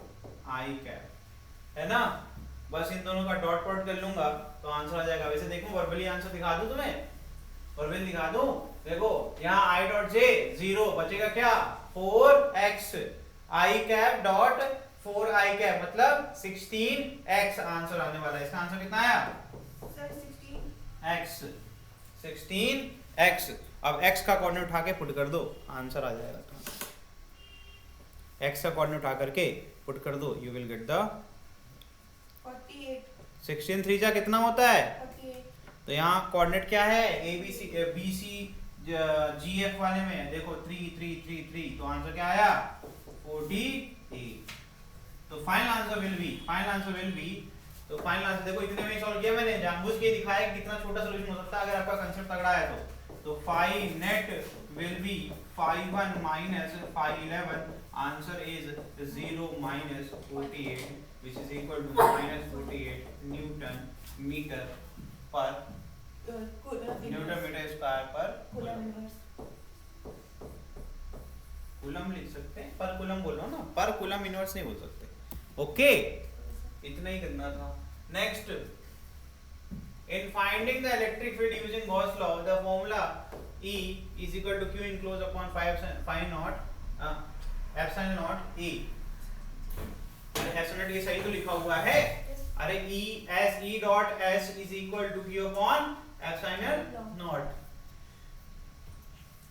आई कैप, है ना। बस इन दोनों का डॉट प्रोडक्ट कर लूंगा तो आंसर आ जाएगा। वैसे देखो वर्बली आंसर दिखा दूं तुम्हें, वर्बली दिखा दूं, देखो यहाँ i डॉट j 0 बचेगा क्या 4x आई कैप डॉट 4 आई कैप मतलब 16x आंसर आने वाला है। इसका आंसर कितना आया सर 16x। 16x। अब x का कोऑर्डिनेट उठा के पुट कर दो, आंसर आ जाएगा। x का कोऑर्डिनेट उठा करके पुट कर दो, यू विल गेट द 48। 16 3 जा कितना होता है 48। तो यहाँ कोऑर्डिनेट क्या है ABC BC GF वाले में देखो 3 3 3 3, तो आंसर क्या आया 48। तो फाइनल आंसर विल बी तो फाइनल आंसर देखो इतने में ही सॉल्व किया मैंने, जानबूझ के दिखाया कितना छोटा सॉल्यूशन हो सकता है अगर आपका कंसेप्ट तगड़ा है तो 5 net will be 5 1 minus 5 11, answer is 0 minus 48 which is equal to minus 48 newton metre square per coulomb लिख सकते हैं, पर कूलम बोलो ना, पर कूलम इनवर्स नहीं बोल सकते। ओके इतना ही करना था। Next, in finding the electric field using Gauss law, the formula E is equal to Q enclosed upon phi naught epsilon naught E। अरे epsilon naught ये सही तो लिखा हुआ है, अरे E S E dot S is equal to Q upon epsilon naught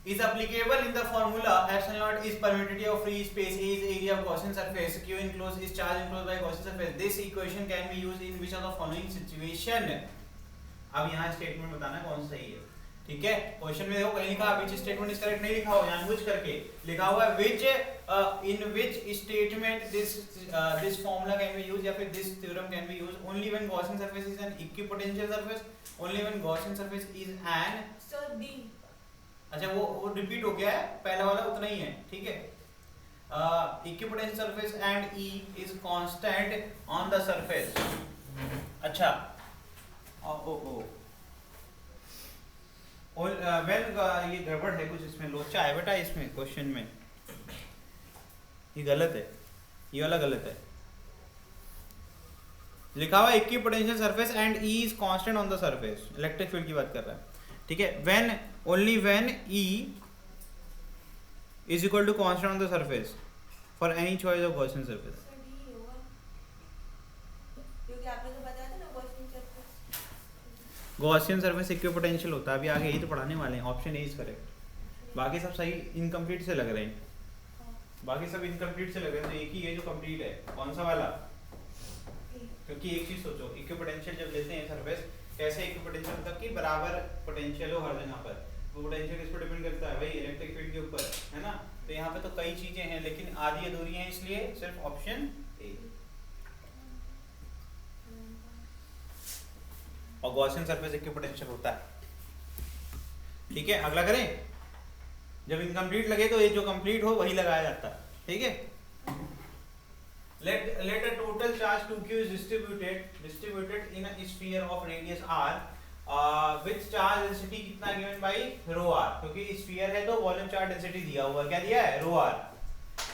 is applicable in the formula epsilon naught is permittivity of free space, A is area of Gaussian surface, Q enclosed is charge enclosed by Gaussian surface. This equation can be used in which of the following situation। अब यहाँ स्टेटमेंट बताना कौन सही है, ठीक है। क्वेश्चन में देखो कहीं लिखा which statement is correct नहीं लिखा हो, जानबूझ करके लिखा हुआ है which in which statement this formula can be used या फिर this theorem can be used only when Gaussian surface is an equipotential surface, only when Gaussian surface is an sir D। अच्छा वो रिपीट हो गया है, पहला वाला उतना ही है, ठीक है। Equipotential surface and E is constant on the surface. अच्छा वेन ये गड़बड़ है कुछ, इसमें लोचा है बेटा, इसमें क्वेश्चन में ये गलत है, ये वाला गलत है। लिखा हुआ equipotential surface and E is constant on the surface, electric field की बात कर रहा है, ठीक है। When only when E is equal to constant on the surface for any choice of Gaussian surface. क्योंकि आपने तो बताया था ना Gaussian surface, Gaussian surface equipotential होता है, अभी आगे यही तो पढ़ाने वाले हैं, ऑप्शन ए इज करेक्ट। बाकी सब सही इनकम्प्लीट से लग रहे हैं, बाकी सब इनकम्प्लीट से लग रहे हैं, तो एक ही है जो कंप्लीट है, कौन सा वाला? क्योंकि एक चीज सोचो, इक्विपोटेंशियल जब लेते हैं सरफेस, कैसे इक्विपोटेंशियल मतलब कि बराबर पोटेंशियल हो हर जगह पर। वो पोटेंशियल किस पर डिपेंड करता है? वही इलेक्ट्रिक फील्ड के ऊपर, है ना। तो यहाँ पे तो कई चीजें हैं, लेकिन आधी अधूरी हैं, इसलिए सिर्फ ऑप्शन ए। और गॉसियन सरफेस इक्विपोटेंशियल होता है, ठीक है। अगला करें, जब इनकम्प्लीट लगे तो ये जो कंप्लीट हो वही लगाया जाता है, ठीक है। Let a total charge 2q is distributed in a sphere of radius r with charge density कितना given by rho r, क्योंकि sphere है तो वॉल्यूम चार्ज डेंसिटी दिया हुआ है, क्या दिया है? rho r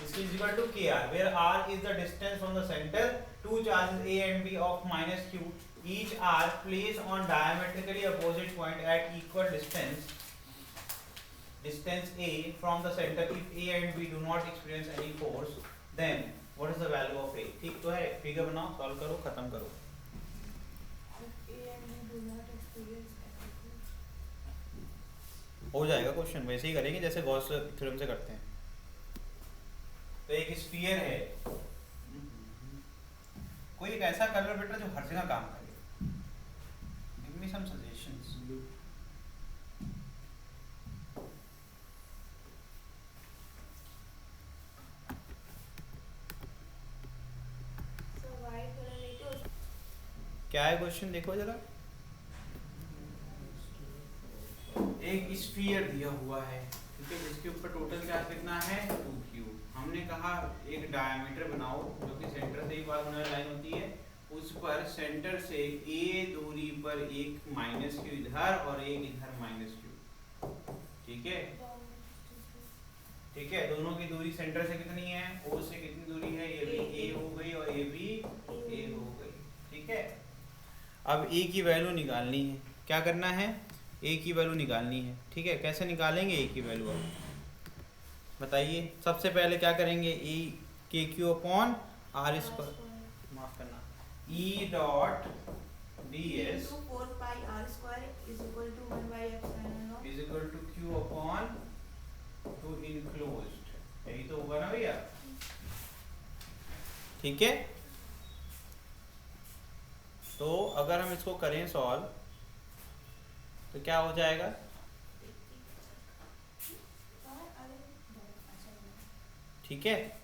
is equal to kr, where r is the distance from the center. Two charges a and b of minus q each are placed on diametrically opposite point at equal distance a from the center. If a and b do not experience any force, then what is the value of a? ठीक तो है, फिगर बनाओ, सॉल्व करो, खत्म करो। हो जाएगा क्वेश्चन, वैसे ही करेंगे जैसे गॉस थ्योरम से करते हैं। तो एक स्फीयर है, कोई एक ऐसा कलर बेटा जो हर जगह काम करे। Give me some suggestions. क्या है क्वेश्चन, देखो जरा। एक स्फीयर दिया हुआ है, ठीक है, जिसके ऊपर टोटल चार्ज कितना है? 2q। हमने कहा एक डायमीटर बनाओ जो कि सेंटर से ही पास होने वाली लाइन होती है, उस पर सेंटर से a दूरी पर एक माइनस q इधर और एक इधर माइनस q, ठीक है। ठीक है, दोनों की दूरी सेंटर से कितनी है? o से कितनी दूरी है? ये भी a हो गई और ये भी a हो गई, ठीक है। अब a की वैल्यू निकालनी है, क्या करना है? a की वैल्यू निकालनी है, ठीक है। कैसे निकालेंगे a की वैल्यू, बताइए। सबसे पहले क्या करेंगे? e के क्यू अपॉन आर स्क्वायर, माफ करना, e dot ds 4 pi r square is equal to 1 by epsilon naught is equal to q upon 2 enclosed, यही तो होगा ना भैया, ठीक है। तो अगर हम इसको करें सॉल्व तो क्या हो जाएगा? ठीक है,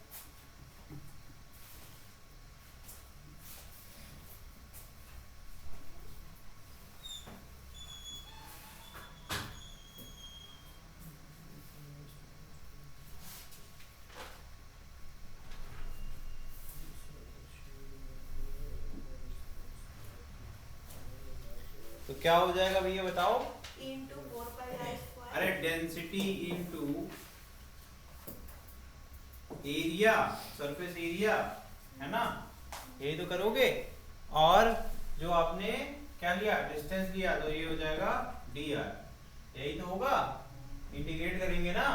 तो क्या हो जाएगा भैया बताओ? into 4 pi r square। अरे density into area, surface area, है ना, यही तो करोगे। और जो आपने क्या लिया? डिस्टेंस लिया, तो ये हो जाएगा dr, यही तो होगा। इंटीग्रेट करेंगे ना,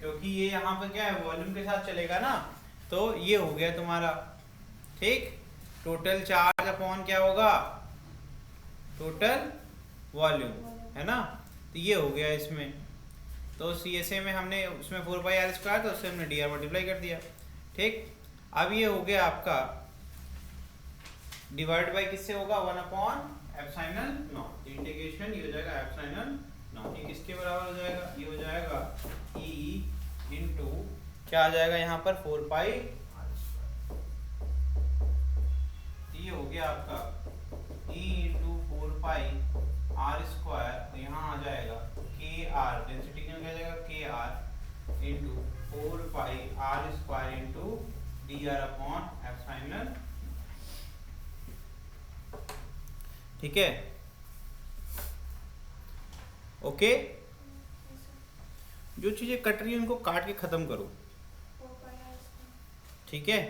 क्योंकि ये यहाँ पर क्या है? वॉल्यूम के साथ चलेगा ना, तो ये हो गया तुम्हारा, ठीक। टोटल चार्ज अपॉन क्या होगा? टोटल वॉल्यूम, है ना। तो ये हो गया इसमें, तो CSA में हमने उसमें 4 पाई आर स्क्वायर, तो उससे हमने dr मल्टीप्लाई कर दिया, ठीक। अब ये हो गया आपका डिवाइड बाय किससे होगा? 1 अपॉन एप्सिलॉन नॉट, इंटीग्रेशन ये हो जाएगा एप्सिलॉन नॉट। ये किसके बराबर हो जाएगा? ये हो जाएगा e इनटू क्या आ जाएगा यहाँ पर? 4 पाई आर स्क्वायर। ये हो गया आपका e into 4 pi R square, तो यहाँ आ जाएगा के आर, डेंसिटी क्या जाएगा? K R into 4 pi R square into d R upon epsilon. ठीक है, ओके। जो चीजें कट रही है उनको काट के खत्म करो। ठीक है,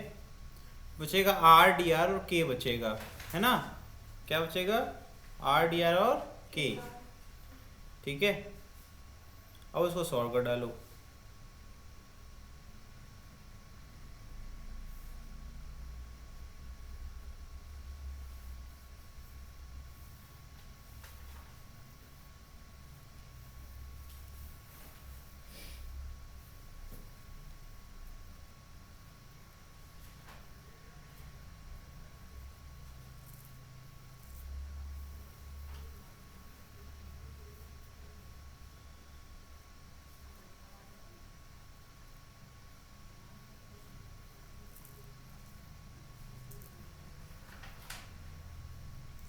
बचेगा आर डी आर और के बचेगा, है ना। क्या बचेगा? आर डी आर और के। ठीक है, अब उसको सॉल्व कर डालो।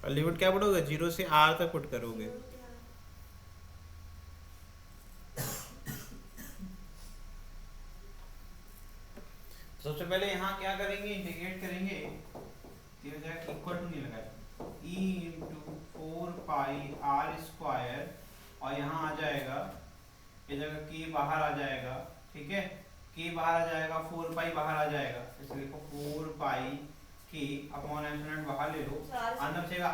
लिमिट क्या पुट होगा? 0 से r तक पुट करोगे। सबसे पहले यहाँ क्या करेंगे? इंटीग्रेट करेंगे। ये हो जाएगा इक्वल टू नहीं लगाया, e into 4 pi R square, और यहाँ आ जाएगा ये जगह k बाहर आ जाएगा। ठीक है, k बाहर आ जाएगा, 4 पाई बाहर आ जाएगा, इसलिए देखो 4 पाई k अपॉन एप्सिलॉन बाहर ले लो, अंदर बचेगा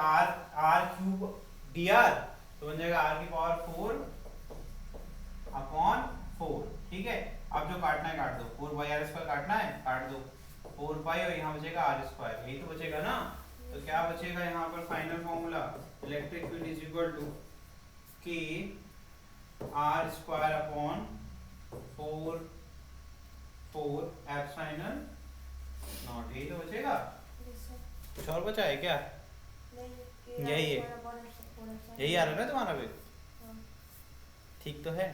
r क्यूब dr, तो बन जाएगा r की पावर 4 अपॉन 4। ठीक है, अब जो काटना है काट दो, 4 पाई आर स्क्वायर काटना है, काट दो 4 पाई, और यहाँ बचेगा आर स्क्वायर, यही तो बचेगा ना। तो क्या बचेगा यहाँ पर? Final formula electric field is equal to k R square upon 4 epsilon naught, यही तो बचेगा। कुछ और बचा है क्या? यही है, यही आ रहा है ना तुम्हारा भी? ठीक तो है,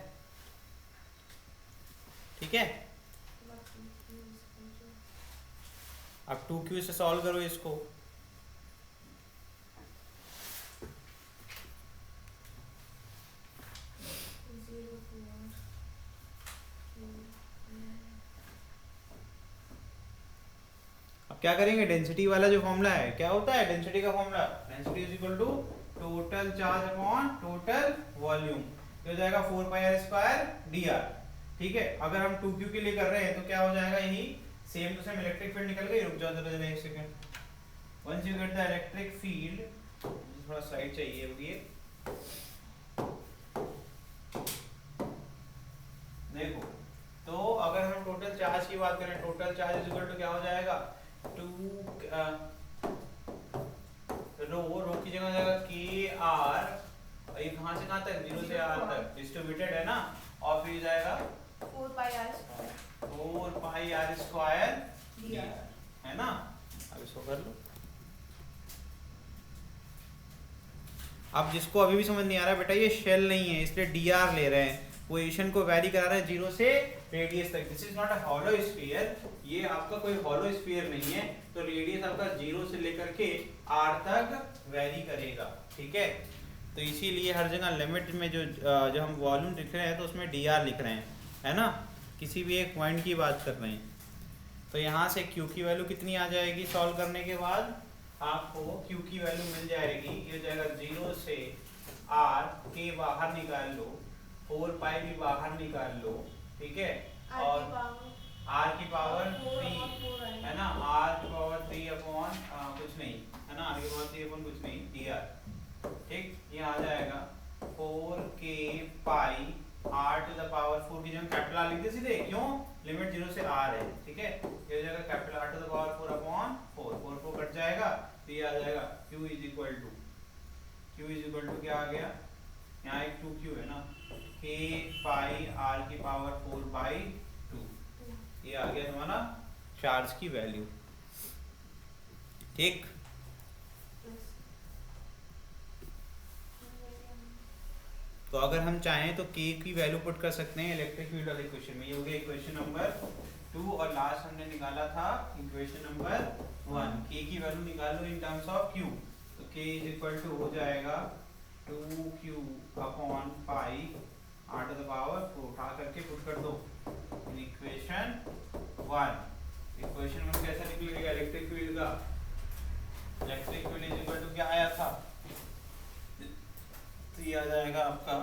ठीक है। अब 2q से सॉल्व करो इसको। अब क्या करेंगे? डेंसिटी वाला जो फॉर्मूला है, क्या होता है डेंसिटी का formula? Density is equal to total charge upon total volume, हो जाएगा 4 pi R square d R. ठीक है, अगर हम 2q के लिए कर रहे हैं तो क्या हो जाएगा? यही same to same electric field निकल गई। रुक जाओ जरा एक second. Once you get the electric field, थोड़ा साइड चाहिए रुकिए। देखो, तो अगर हम टोटल चार्ज की बात करें, total charge is equal to क्या हो जाएगा? 2 रो की जगह हो जाएगा के आर, और ये कहां से कहां तक? 0 से r तक डिस्ट्रीब्यूटेड है ना, और फिर जाएगा 4 pi R square, 4 pi R square dr, है ना। अब इसको कर लो। अब जिसको अभी भी समझ नहीं आ रहा बेटा, ये शेल नहीं है, इसलिए dr ले रहे हैं, पोजीशन को वैरी करा रहे हैं 0 से रेडियस तक। This is not a hollow sphere, ये आपका कोई हॉलो स्फीयर नहीं है, तो रेडियस आपका 0 से लेकर के r तक वैरी करेगा। ठीक है, तो इसीलिए हर जगह लिमिट में जो हम वॉल्यूम लिख रहे हैं तो उसमें dr लिख रहे हैं, है ना। किसी भी एक पॉइंट की बात कर रहे हैं। तो यहाँ से q की वैल्यू कितनी आ जाएगी? सॉल्व करने के बाद आपको q की वैल्यू मिल जाएगी, ये हो जाएगा 0 से r, के बाहर निकाल लो, 4 पाई भी बाहर निकाल लो। ठीक है, और r की पावर 3, है ना, r की पावर 3 अपॉन कुछ नहीं, है ना, r की पावर 3 अपॉन कुछ नहीं dr। ठीक, ये आ जाएगा 4k pi r to the power 4 की जगह कैपिटल r लिख दे सीधे, क्यों? लिमिट 0 से r है। ठीक है, ये हो जाएगा capital r to the power 4 upon 4 cut जाएगा, तो ये आ जाएगा q इज इक्वल टू क्या आ गया? यहाँ एक 2q है ना, k पाई r की पावर 4 बाई 2, ये आ गया तुम्हारा चार्ज की वैल्यू। ठीक, तो अगर हम चाहें तो k की वैल्यू पुट कर सकते हैं इलेक्ट्रिक फील्ड वाले इक्वेशन में। ये हो गया इक्वेशन नंबर 2, और लास्ट हमने निकाला था इक्वेशन नंबर 1। k की वैल्यू निकाल लो इन टर्म्स ऑफ q, तो k इज इक्वल टू हो जाएगा 2q upon pi r to the power 4, उठा करके पुट कर दो इन इक्वेशन 1 इक्वेशन में कैसा निकलेगा इलेक्ट्रिक फील्ड का, electric field is equal to क्या आया था, तो ये आ जाएगा आपका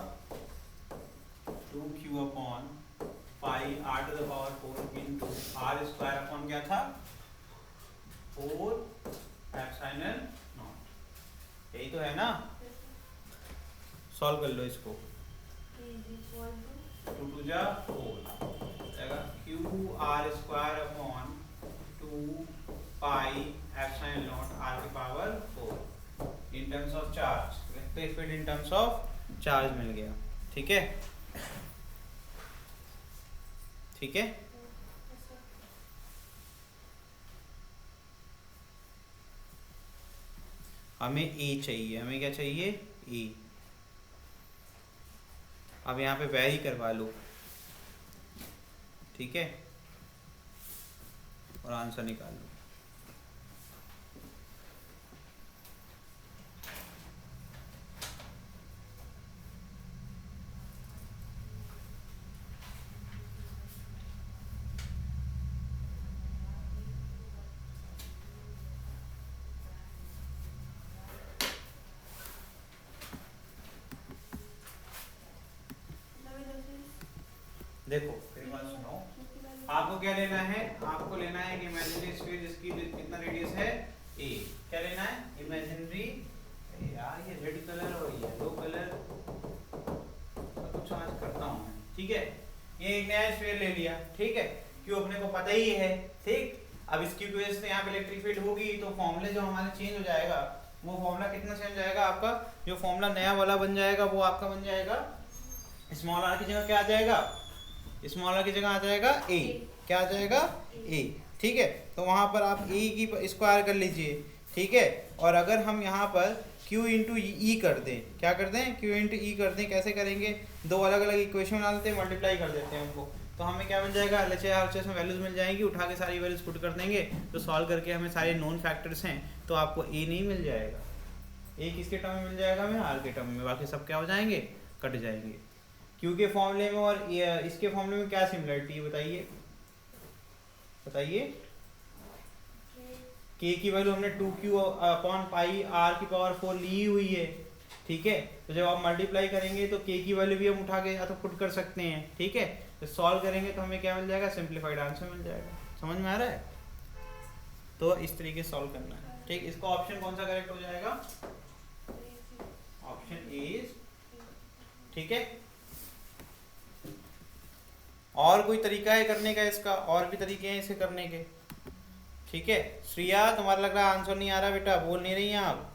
2q upon pi r to the power 4 into r square upon क्या था 4 एप्सिलॉन नॉट, यही तो है ना। सॉल्व कर लो इसको, 2 टू जा 4 जाएगा q r square upon 2 pi epsilon naught r की power 4 in terms of charge, electric field in terms of charge मिल गया। ठीक है, ठीक है। हमें ए चाहिए, हमें क्या चाहिए ए। अब यहाँ पे वेरी करवा लो, ठीक है, और आंसर निकाल लो। देखो मेरी बात सुनो, आपको क्या लेना है, आपको लेना है कि इमेजिनरी स्फीयर जिसकी कितना रेडियस है a, क्या लेना है इमेजिनरी, यार ये रेड कलर और येलो कलर कुछ आज करता हूं मैं, ठीक है। ये एक नया स्फीयर ले लिया, ठीक है, क्यों अपने को पता ही है, ठीक। अब इसकी वजह से यहाँ पे इलेक्ट्रिक फील्ड होगी तो फॉर्मूला जो हमारे चेंज हो जाएगा, वो फॉर्मूला कितना चेंज हो जाएगा आपका, जो फॉर्मूला नया वाला बन जाएगा वो आपका बन जाएगा स्मॉल r की जगह क्या आ जाएगा, स्मॉल r की जगह आ जाएगा a, क्या आ जाएगा a, ठीक है। तो वहां पर आप a की स्क्वायर कर लीजिए, ठीक है। और अगर हम यहाँ पर q इंटू ई कर दें, क्या कर दें q इंटू ई कर दें, कैसे करेंगे, दो अलग अलग इक्वेशन बना लेते हैं, मल्टीप्लाई कर देते हैं उनको, तो हमें क्या मिल जाएगा LHS में वैल्यूज मिल जाएंगी, उठा के सारी वैल्यूज पुट कर देंगे, तो सॉल्व करके हमें सारे नॉन फैक्टर्स हैं, तो आपको a नहीं मिल जाएगा, a किसके टर्म में मिल जाएगा हमें r के टर्म में, बाकी सब क्या हो जाएंगे कट जाएंगे। Q के फॉर्मूले में और इसके फॉर्मूले में क्या सिमिलरिटी है बताइए, बताइए। K की वैल्यू हमने 2q अपॉन पाई r की पावर 4 ली हुई है, ठीक है। तो जब आप मल्टीप्लाई करेंगे तो K की वैल्यू भी हम उठा के तो पुट कर सकते हैं, ठीक है। तो सॉल्व करेंगे तो हमें क्या मिल जाएगा, सिंपलीफाइड आंसर मिल जाएगा। समझ में आ रहा है, तो इस तरीके से सॉल्व करना है, ठीक। इसका ऑप्शन कौन सा करेक्ट हो जाएगा, ऑप्शन ए, ठीक है। और कोई तरीका है करने का इसका, और भी तरीके हैं इसे करने के, ठीक है। श्रिया तुम्हारा लग रहा है आंसर नहीं आ रहा बेटा, बोल नहीं रही हैं आप,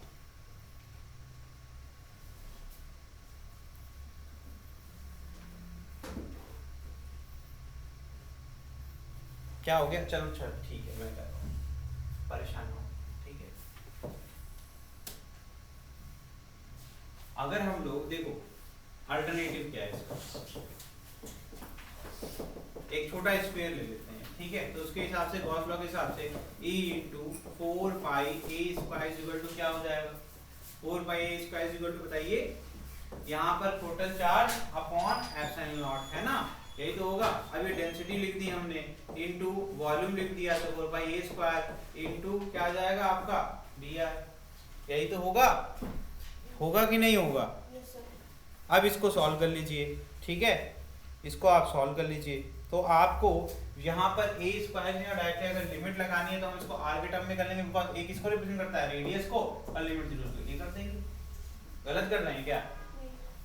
क्या हो गया, चलो चल ठीक है मैं कर रहा हूँ, परेशान हो, ठीक है। अगर हम लोग देखो अल्टरनेटिव क्या है इसका, एक छोटा स्क्वायर ले लेते हैं, ठीक है। तो उसके हिसाब से गॉस लॉ के हिसाब से e into 4 pi a square equal to क्या हो जाएगा, 4 pi a square equal to बताइए, यहाँ पर total charge upon epsilon naught है ना, यही तो होगा। अब ये डेंसिटी लिख दी हमने, इनटू वॉल्यूम लिख दिया, तो 4 पाई a स्क्वायर इनटू क्या आ जाएगा आपका dr, यही तो होगा, होगा कि नहीं होगा। अब इसको सॉल्व कर लीजिए, ठीक है, इसको आप सॉल्व कर लीजिए। तो आपको यहाँ पर a स्क्वायर में डायरेक्टली अगर लिमिट लगानी है तो हम इसको r के टर्म में कर लेंगे, बिकॉज़ a किसको रिप्रेजेंट करता है, रेडियस को, और लिमिट 0 से ये कर देंगे। गलत कर रहे हैं क्या,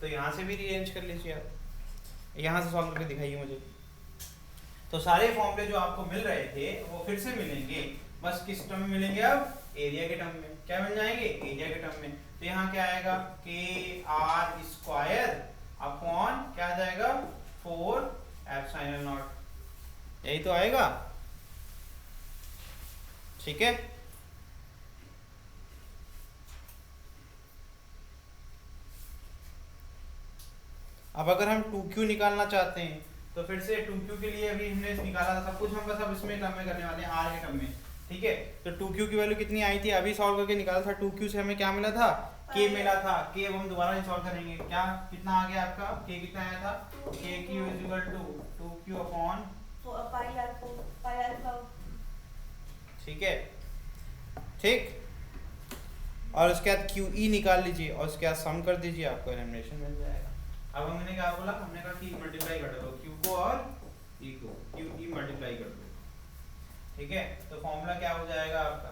तो यहाँ से भी रीअरेंज कर लीजिए आप, यहाँ से सॉल्व करके दिखाइए मुझे। तो सारे फॉर्मूले जो आपको मिल रहे थे वो फिर से मिलेंगे, बस किस टर्म में मिलेंगे, अब एरिया के टर्म में, क्या मिल जाएंगे एरिया के टर्म में। तो यहाँ क्या आएगा k r स्क्वायर अपॉन क्या आ जाएगा 4 एप्सिलॉन नॉट, यही तो आएगा, ठीक है। अब अगर हम 2q निकालना चाहते हैं तो फिर से 2q के लिए अभी हमने निकाला था सब कुछ, हम बस अब इसमें टर्म में करने वाले हैं r के टर्म में, ठीक है। तो 2q की वैल्यू कितनी आई थी, अभी सॉल्व करके निकाला था, 2q से हमें क्या मिला था, k मिला था, k अब हम दोबारा ही सॉल्व करेंगे, क्या कितना आ गया आपका, k कितना आया था, k q equal to 2q upon pi r ठीक है, ठीक। और उसके बाद क्यू ई निकाल लीजिए और उसके बाद सम कर दीजिए, आपको एलिमिनेशन मिल जाएगा। अब हमने क्या बोला, हमने कहा कि मल्टीप्लाई कर दो क्यू को और ई को, क्यू ई मल्टीप्लाई कर दो, ठीक है। तो फॉर्मूला क्या हो जाएगा आपका,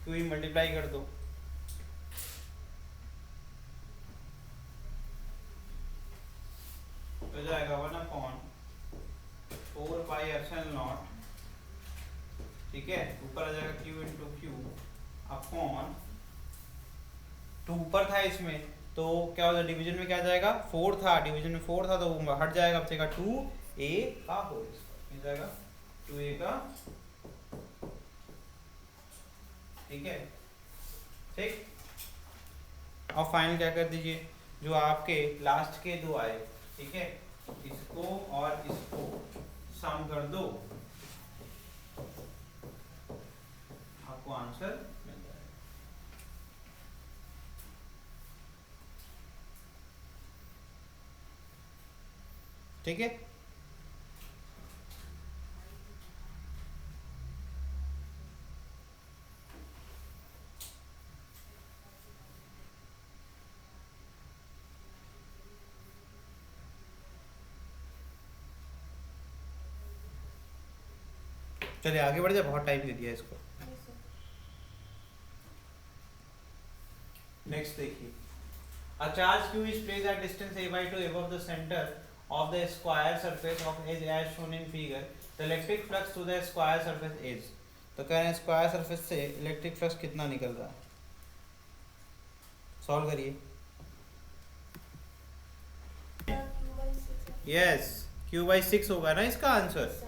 क्यू ई मल्टीप्लाई कर दो, हो जाएगा 1/4 पाई एप्सिलॉन नॉट, ठीक है। ऊपर आ जाएगा q into q upon, two ऊपर था इसमें तो क्या होगा, डिवीजन में क्या जाएगा, 4 था, डिवीजन में 4 था तो वो हट जाएगा, अब का 2a का होल स्क्वायर जाएगा, 2a का, ठीक है, ठीक। और फाइनल क्या कर दीजिए, जो आपके लास्ट के दो आए, ठीक है, इसको और इसको सम कर दो, आपको आंसर मिल जाएगा। ठीक है, चलिए आगे बढ़ जाए, बहुत टाइम दे दिया इसको। नेक्स्ट देखिए, a charge q is placed at distance a/2 above the center of the square surface of edge as shown in figure. The electric flux to the square surface is, तो कह रहे हैं स्क्वायर सरफेस से इलेक्ट्रिक फ्लक्स कितना निकल रहा है, सॉल्व करिए। यस, q/6 होगा ना इसका आंसर।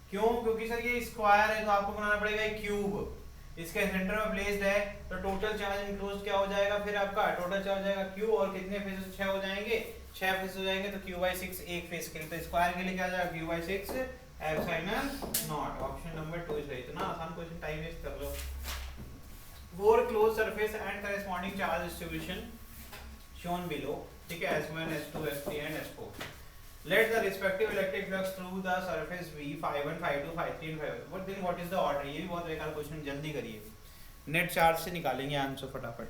क्यों, क्योंकि सर ये स्क्वायर है तो आपको बनाना पड़ेगा एक क्यूब, इसके सेंटर में प्लेस्ड है, तो टोटल चार्ज इनक्लोज्ड क्या हो जाएगा, फिर आपका टोटल चार्ज हो जाएगा क्यू, और कितने फेसेस 6 हो जाएंगे, 6 फेसेस हो जाएंगे, तो q/6 एक फेस के लिए, तो स्क्वायर के लिए क्या आ जाएगा, q/6 epsilon not. Option number 2 is right. इतना आसान क्वेश्चन, टाइम वेस्ट कर लो। 4 close surface and corresponding charge distribution shown below, ठीक है, S1 S2 S3 and S4. Let the respective electric flux through the surface be phi1 phi2 phi3 and phi4. But then what is the order? ये भी बहुत बेकार क्वेश्चन, जल्दी करिए। नेट चार्ज से निकालेंगे आंसर फटाफट।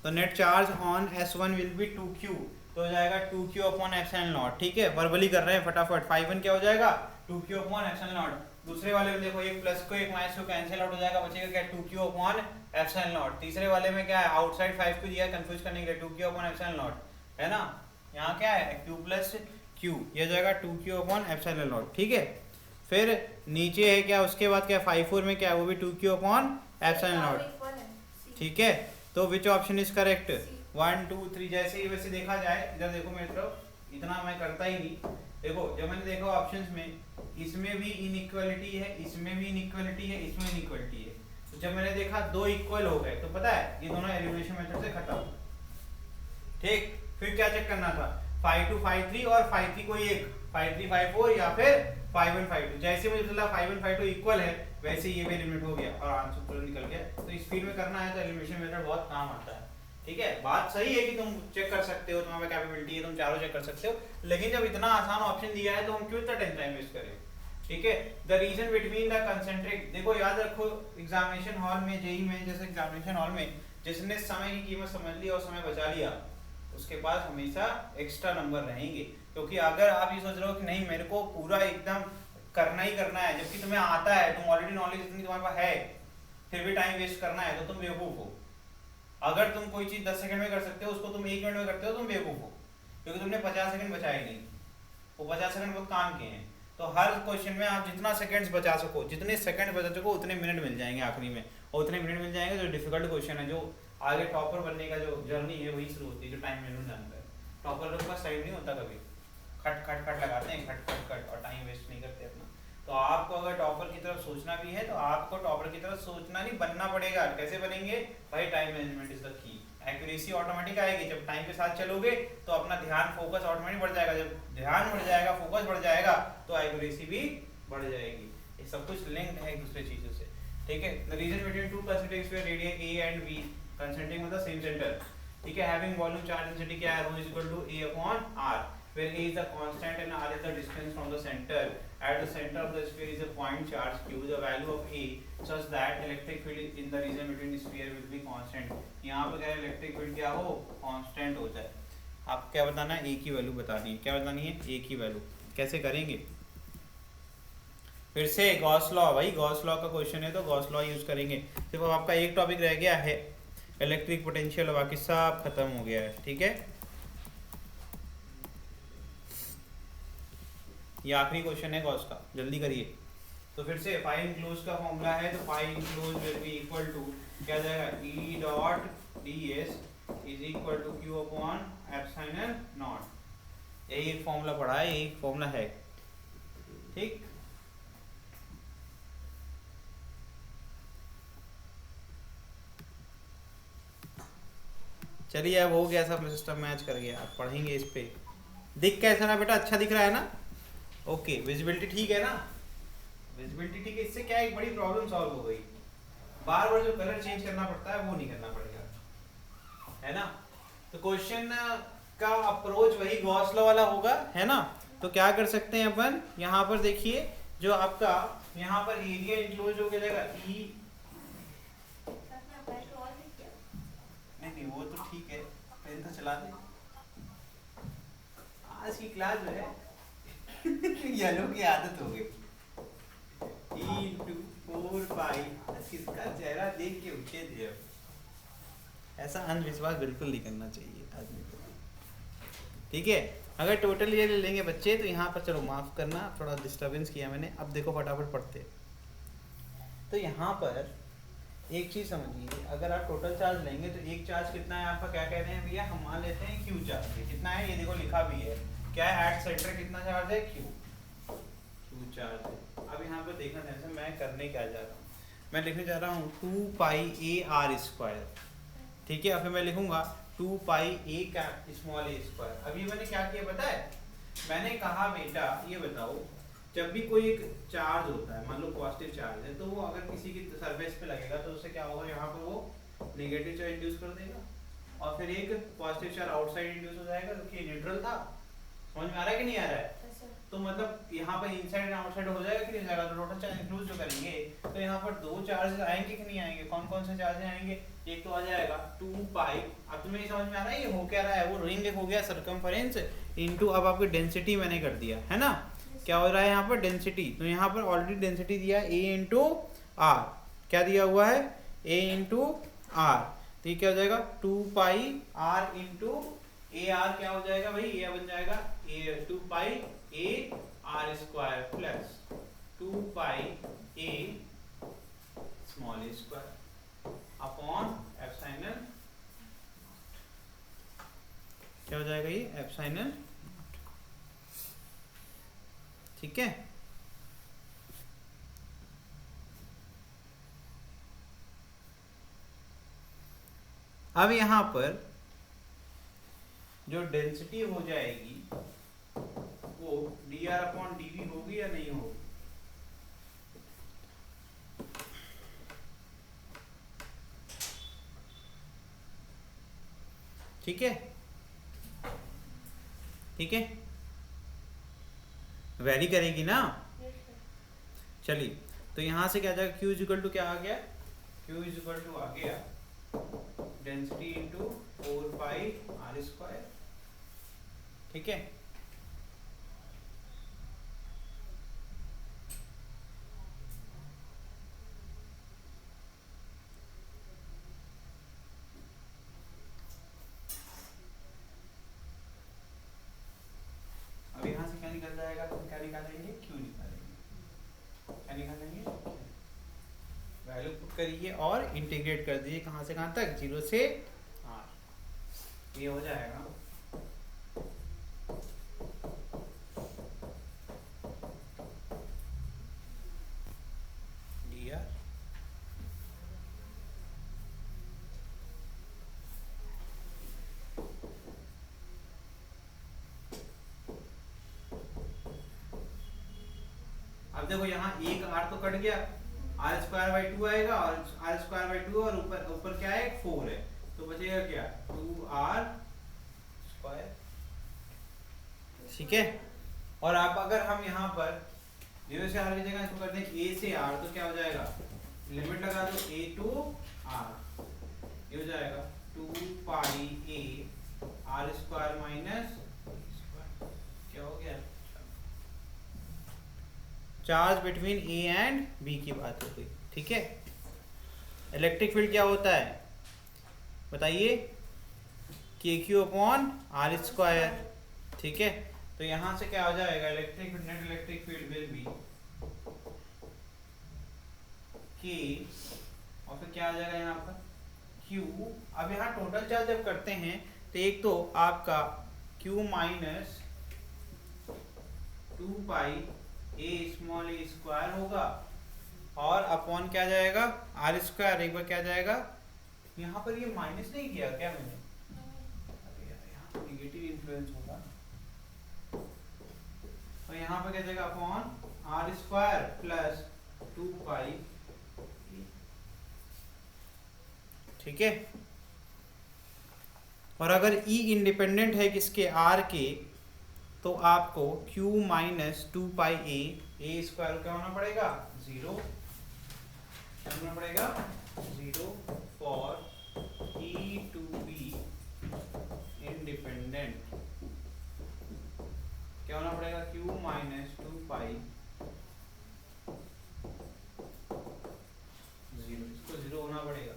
तो net charge on S1 will be 2q, तो हो जाएगा 2q अपॉन एप्सिलॉन नॉट, ठीक है, वर्बली कर रहे हैं फटाफट। phi1 क्या हो जाएगा, 2q अपॉन एप्सिलॉन नॉट। दूसरे वाले में देखो, एक प्लस को एक माइनस को कैंसिल आउट हो जाएगा, बचेगा क्या, 2q अपॉन एप्सिलॉन नॉट। तीसरे वाले में क्या है, आउटसाइड 5 को दिया है कंफ्यूज करने के लिए, 2q अपॉन एप्सिलॉन नॉट, है ना। यहाँ क्या है, q प्लस q, ये हो जाएगा 2q अपॉन एप्सिलॉन नॉट, ठीक है। फिर नीचे है क्या, उसके बाद क्या, 5/4 में क्या है, वो भी 2q अपॉन एप्सिलॉन नॉट, ठीक है। तो विच ऑप्शन इज करेक्ट, 1 2 3, जैसे ही वैसे देखा जाए, इधर देखो मेरी तरफ, इतना मैं करता ही नहीं। देखो जब मैंने देखा ऑप्शंस में, इसमें भी इनइक्वालिटी है, इसमें भी इनइक्वालिटी है, इसमें इनइक्वालिटी है, तो जब मैंने देखा दो इक्वल हो गए, तो पता है ये दोनों एलिमिनेशन मेथड से खत्म, ठीक। फिर क्या चेक करना था, phi2 phi3 और phi3 कोई एक, phi3 phi4 या फिर phi1 phi2। जैसे मुझे पता 5/1 5/2 इक्वल है, वैसे ये भी एलिमिनेट हो गया और आंसर पूरा निकल गया। तो इस स्पीड में करना है तो एलिमिनेशन मेथड बहुत काम आता है, ठीक है। बात सही है कि तुम चेक कर सकते हो, तुम्हारे कैपेबिलिटी है, तुम चारों चेक कर सकते हो, लेकिन जब इतना आसान ऑप्शन दिया है तो हम क्यों इतना टाइम वेस्ट करें, ठीक है। The region between the concentric, देखो याद रखो एग्जामिनेशन हॉल में, जेई में जैसे एग्जामिनेशन हॉल में जिसने समय की कीमत समझ ली और समय बचा लिया, उसके पास हमेशा एक्स्ट्रा नंबर रहेंगे। क्योंकि अगर आप ये सोच रहे हो कि नहीं मेरे को पूरा एकदम करना ही करना है, जबकि तुम्हें आता है, तुम ऑलरेडी नॉलेज इतनी तुम्हारे पास है, फिर भी टाइम वेस्ट करना है, तो तुम बेवकूफ हो। अगर तुम कोई चीज 10 सेकंड में कर सकते हो, उसको तुम 1 मिनट में करते हो, तुम बेवकूफ हो, क्योंकि तुमने 50 सेकंड बचाए नहीं। वो 50 सेकंड बहुत काम के हैं। तो हर क्वेश्चन में आप जितना सेकंड्स बचा सको, जितने सेकंड बचा सको, उतने मिनट मिल जाएंगे आखिरी में, और उतने मिनट मिल जाएंगे जो डिफिकल्ट क्वेश्चन है, जो आगे टॉपर बनने का जो जर्नी है वही शुरू होती है, जो टाइम मैनेजमेंट जानता है। टॉपर लोग का टाइम नहीं होता, कभी खट खट खट लगाते हैं, खट खट खट, और टाइम वेस्ट नहीं करते अपना। तो आपको अगर टॉपर की तरफ सोचना भी है, तो आपको टॉपर की तरफ सोचना नहीं, बनना पड़ेगा। कैसे बनेंगे भाई, time management is the key. Accuracy automatic आएगी, जब टाइम के साथ चलोगे तो अपना ध्यान फोकस ऑटोमेटिक बढ़ जाएगा, जब ध्यान बढ़ जाएगा, फोकस बढ़ जाएगा, तो एक्यूरेसी भी बढ़ जाएगी। ये सब कुछ लिंक्ड है एक दूसरे चीजों से, ठीक है। The region between two concentric sphere radius a and b concentric मतलब सेम सेंटर, ठीक है, हैविंग वॉल्यूम चार्ज डेंसिटी क्या है, ρ = a/r, where a is the constant and r is the distance from the center. At the center of the sphere is a point charge q. The value of a such that electric field in the region between the sphere will be constant. यहाँ पे क्या इलेक्ट्रिक फील्ड क्या हो, कांस्टेंट हो जाए. आपको क्या बताना है, ए की वैल्यू बतानी है. क्या बतानी है, ए की वैल्यू. कैसे करेंगे, फिर से गॉस लॉ. भाई गॉस लॉ का क्वेश्चन है तो गॉस लॉ यूज करेंगे. सिर्फ अब आपका एक टॉपिक रह गया है इलेक्ट्रिक पोटेंशियल, बाकी सब खत्म हो गया है. ठीक है, ये आखिरी क्वेश्चन है गॉस का, जल्दी करिए. तो फिर से फाई इनक्लोज का फॉर्मूला है, तो phi enclose will be equal to क्या जाएगा, E dot D s is equal to q upon epsilon naught. यही एक फॉर्मूला पढ़ा है, यही फॉर्मूला है. ठीक, चलिए अब हो गया सब सिस्टम मैच कर गया. आप पढ़ेंगे इस पे. दिख कैसा रहा बेटा, अच्छा दिख रहा है ना. ओके, विजिबिलिटी ठीक है ना, विजिबिलिटी ठीक है. इससे क्या एक बड़ी प्रॉब्लम सॉल्व हो गई. बार बार जो कलर चेंज करना पड़ता है वो नहीं करना पड़ेगा, है ना. तो क्वेश्चन का अप्रोच वही गॉस लॉ वाला होगा, है ना. तो क्या कर सकते हैं अपन, यहाँ पर देखिए जो आपका यहाँ पर एरिया इंक्लोज हो जाएगा ई. नहीं वो तो ठीक है, पेन तो चला दे. आज की क्लास जो है येलो की आदत हो गई. E/4 पाई, किसका चेहरा देख के उठे थे. ऐसा अंधविश्वास बिल्कुल नहीं करना चाहिए आदमी को. ठीक है, अगर टोटल ये ले लेंगे बच्चे तो यहाँ पर, चलो माफ करना थोड़ा डिस्टर्बेंस किया मैंने. अब देखो फटाफट पढ़ते. तो यहाँ पर एक चीज समझिए, अगर आप टोटल चार्ज लेंगे तो एक चार्ज कितना है आपका, क्या कह रहे हैं भैया, हम मान लेते हैं क्यू चार्ज है. कितना है ये देखो लिखा भी है, क्या है, एट सेंटर कितना चार्ज है, क्यू चार्ज है. अब यहाँ पर देखना जैसे मैं करने क्या जा रहा हूँ, मैं लिखने जा रहा हूँ 2 पाई ए आर स्क्वायर. ठीक है, अब फिर मैं लिखूंगा 2 pi A small A square. अब ये मैंने क्या किया पता है, मैंने कहा बेटा ये बताओ, जब भी कोई एक चार्ज होता है, मान लो पॉजिटिव चार्ज है, तो वो अगर किसी की सरफेस पे लगेगा तो उससे क्या होगा, यहाँ पर वो नेगेटिव चार्ज इंड्यूस कर देगा, और फिर एक पॉजिटिव चार्ज आउटसाइड इंड्यूस हो जाएगा, क्योंकि न्यूट्रल था. समझ में आ रहा है कि नहीं आ रहा है. तो मतलब यहाँ पर इनसाइड एंड आउटसाइड हो जाएगा कि नहीं जाएगा. तो टोटल चार्ज इंक्लूड जो करेंगे तो यहाँ पर दो चार्ज आएंगे कि नहीं आएंगे, कौन कौन से चार्ज आएंगे. एक तो आ जाएगा 2 पाई. अब तुम्हें ये समझ में आ रहा है ये हो क्या रहा है, वो रिंग हो गया सरकमफेरेंस इनटू, अब आपकी डेंसिटी मैंने कर दिया है ना. क्या हो रहा है यहाँ पर, डेंसिटी. तो यहाँ पर ऑलरेडी डेंसिटी दिया ए इंटू आर. क्या दिया हुआ है, ए इंटू आर. तो ये क्या हो जाएगा 2 pi R into A R. क्या हो जाएगा भाई, ये बन जाएगा 2 pi A R square plus 2 pi A small A square upon epsilon. क्या हो जाएगा ये, एप्सिलॉन. ठीक है, अब यहां पर जो डेंसिटी हो जाएगी वो dr अपॉन dv होगी या नहीं होगी. ठीक है, ठीक है, वैरी करेगी ना. चलिए, तो यहां से क्या जाएगा, Q इज इक्वल टू क्या आ गया, Q इज इक्वल टू आ गया density into 4 pi R square. ठीक है, अब यहाँ से क्या निकल जाएगा, तो क्या निकालेंगे, Q निकालेंगे. क्या निकालेंगे, वैल्यू पुट करिए और इंटीग्रेट कर दीजिए कहाँ से कहाँ तक, 0 से r. ये हो जाएगा dr अब देखो यहाँ एक r तो कट गया, आर स्क्वायर बाई 2 आएगा, और आर स्क्वायर बाई 2 और ऊपर ऊपर क्या है, 4 है. तो बचेगा क्या, 2r स्क्वायर ठीक है। और आप अगर हम यहाँ पर 0 से r की जगह इसको करते हैं a से r, तो क्या हो जाएगा, लिमिट लगा दो a to r, ये हो जाएगा 2 pi a r square minus क्या हो गया, charge between a and b की बात हो गई। ठीक है। इलेक्ट्रिक फील्ड क्या होता है बताइए, KQ अपॉन आर स्क्वायर। ठीक है। तो यहां से क्या हो जाएगा, electric net electric field will be K, और फिर क्या आ जाएगा यहाँ पर Q। अब यहाँ टोटल चार्ज जब करते हैं तो एक तो आपका Q minus 2 pi a small a square होगा, और अपॉन क्या जाएगा आर स्क्वायर, एक बार क्या जाएगा, यहाँ पर ये माइनस नहीं किया क्या मैंने, अरे यार यहाँ तो निगेटिव इन्फ्लुएंस होगा, तो यहाँ पर क्या जाएगा अपॉन आर स्क्वायर प्लस 2 पाई। ठीक है। और अगर E इंडिपेंडेंट है किसके, R के, तो आपको Q minus 2 pi a square क्या होना पड़ेगा 0, क्या होना पड़ेगा 0 for E to be independent, क्या होना पड़ेगा Q माइनस 2 पाई 0, इसको 0 होना पड़ेगा,